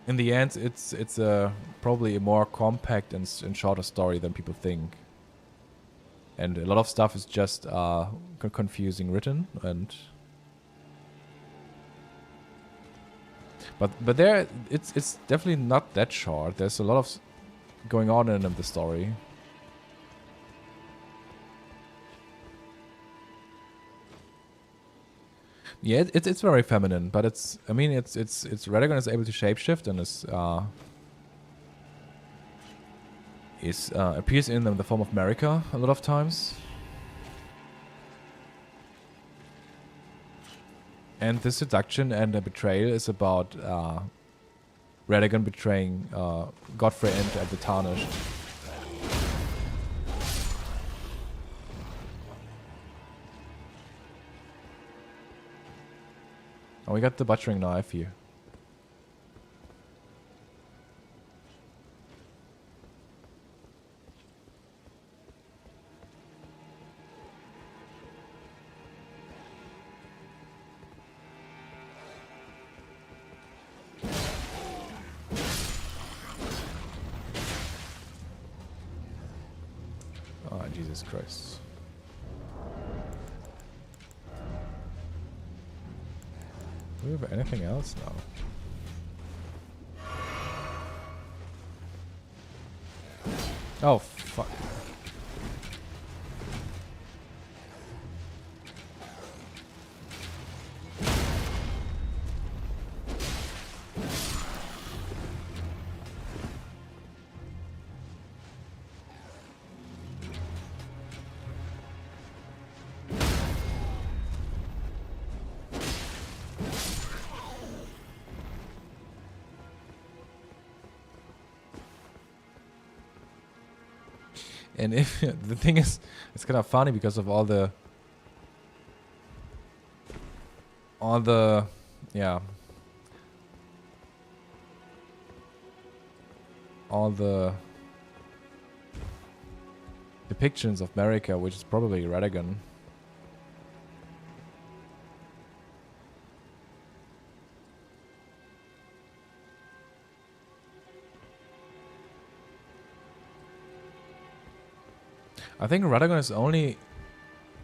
in the end, it's probably a more compact and shorter story than people think, and a lot of stuff is just confusing written and. But there, it's definitely not that short. There's a lot of going on in the story. Yeah, it's very feminine, but it's Radagon is able to shapeshift and appears in the form of Marika a lot of times. And the seduction and the betrayal is about Radagon betraying Godfrey and the Tarnished. Oh, we got the butchering knife here. Oh, Jesus Christ. Do we have anything else now? Oh, fuck. And if the thing is, it's kind of funny because of all the yeah, all the depictions of Marika, which is probably Radagon. I think Radagon is only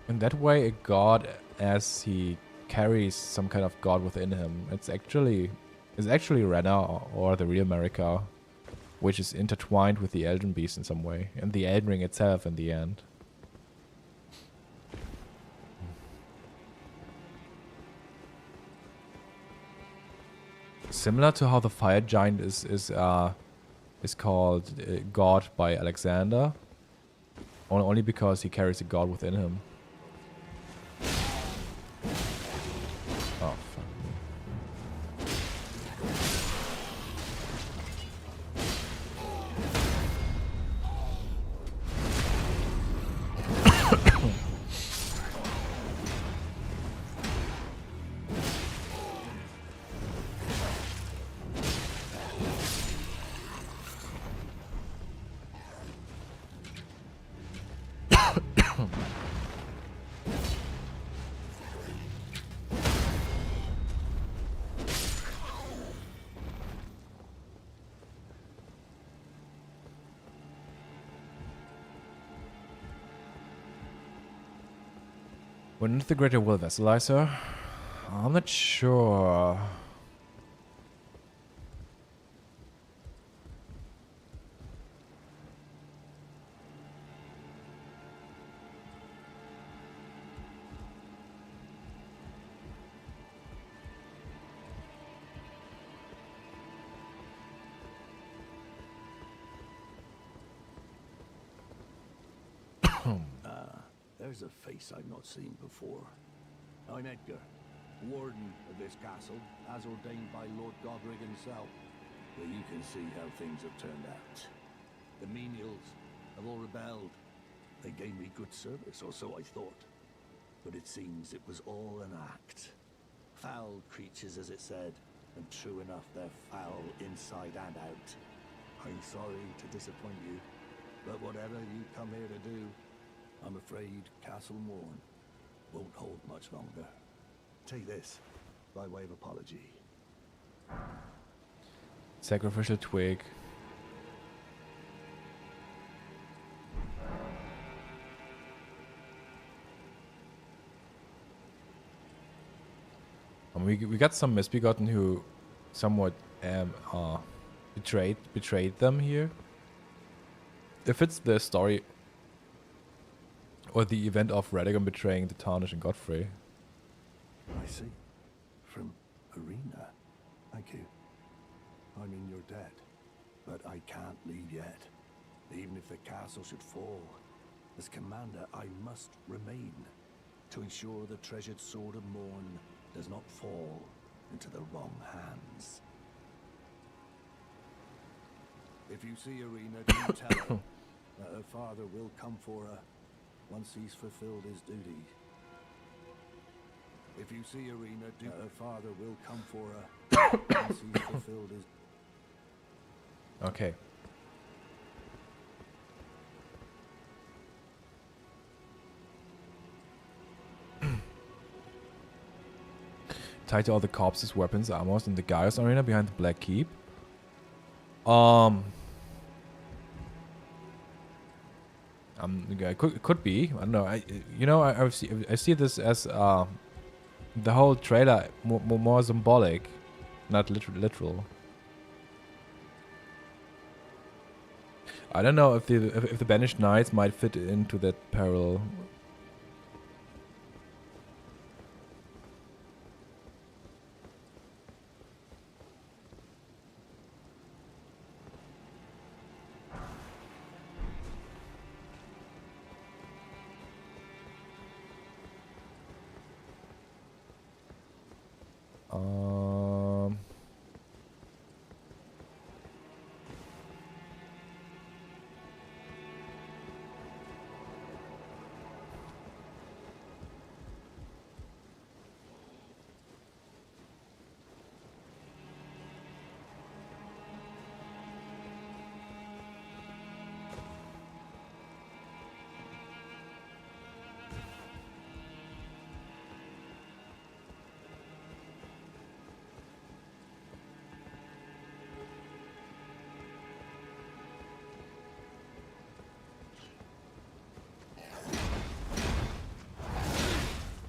in that way a god as he carries some kind of god within him. It's actually Rena or the real Marika, which is intertwined with the Elden Beast in some way, and the Elden Ring itself in the end. Similar to how the Fire Giant is called God by Alexander. Only because he carries a god within him. Oh, fuck me. Wouldn't the greater will vassalize her? I'm not sure. There's a face I've not seen before. I'm Edgar, warden of this castle, as ordained by Lord Godwyn himself. But you can see how things have turned out. The menials have all rebelled. They gave me good service, or so I thought. But it seems it was all an act. Foul creatures, as it said, and true enough, they're foul inside and out. I'm sorry to disappoint you, but whatever you come here to do, I'm afraid Castle Mourn won't hold much longer. Take this, by way of apology. Sacrificial twig. We got some misbegotten who somewhat betrayed them here. If it's the story or the event of Radagon betraying the Tarnish and Godfrey. I see. From Arena. Thank you. I mean, you're dead. But I can't leave yet. Even if the castle should fall, as commander, I must remain to ensure the treasured sword of Mourn does not fall into the wrong hands. If you see Arena, do tell her that her father will come for her once he's fulfilled his duty. If you see Arena, do her father will come for her once he's fulfilled his... Okay. Tied to all the corpses, weapons, armors in the Gaius arena behind the Black Keep. Could be. I don't know. I see this as the whole trailer more symbolic, not literal. I don't know if the Banished Knights might fit into that parallel.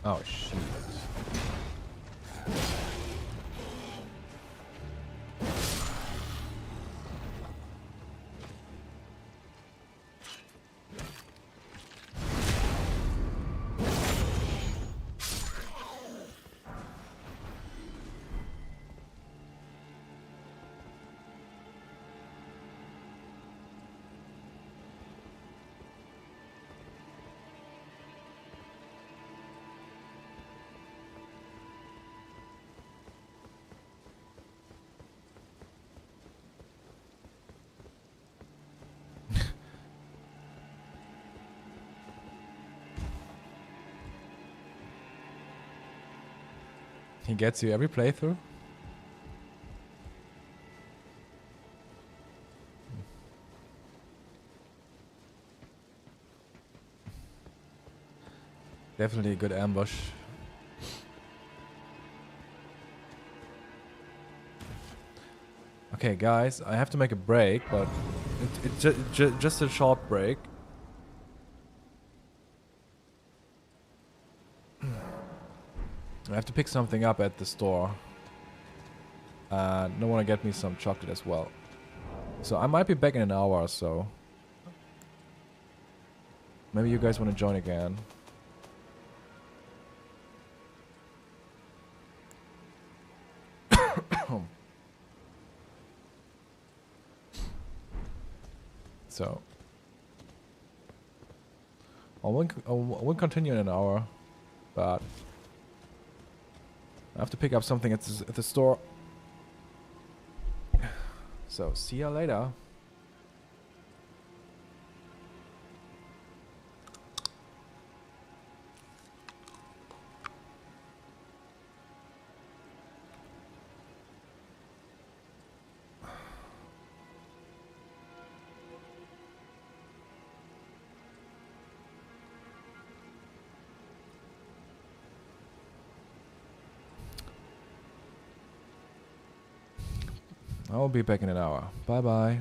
Oh shit. He gets you every playthrough? Definitely a good ambush. Okay, guys, I have to make a break, but it's just a short break. I have to pick something up at the store. And I want to get me some chocolate as well. So I might be back in an hour or so. Maybe you guys want to join again. So I won't continue in an hour, but I have to pick up something at the store. So see ya later. I'll be back in an hour. Bye bye.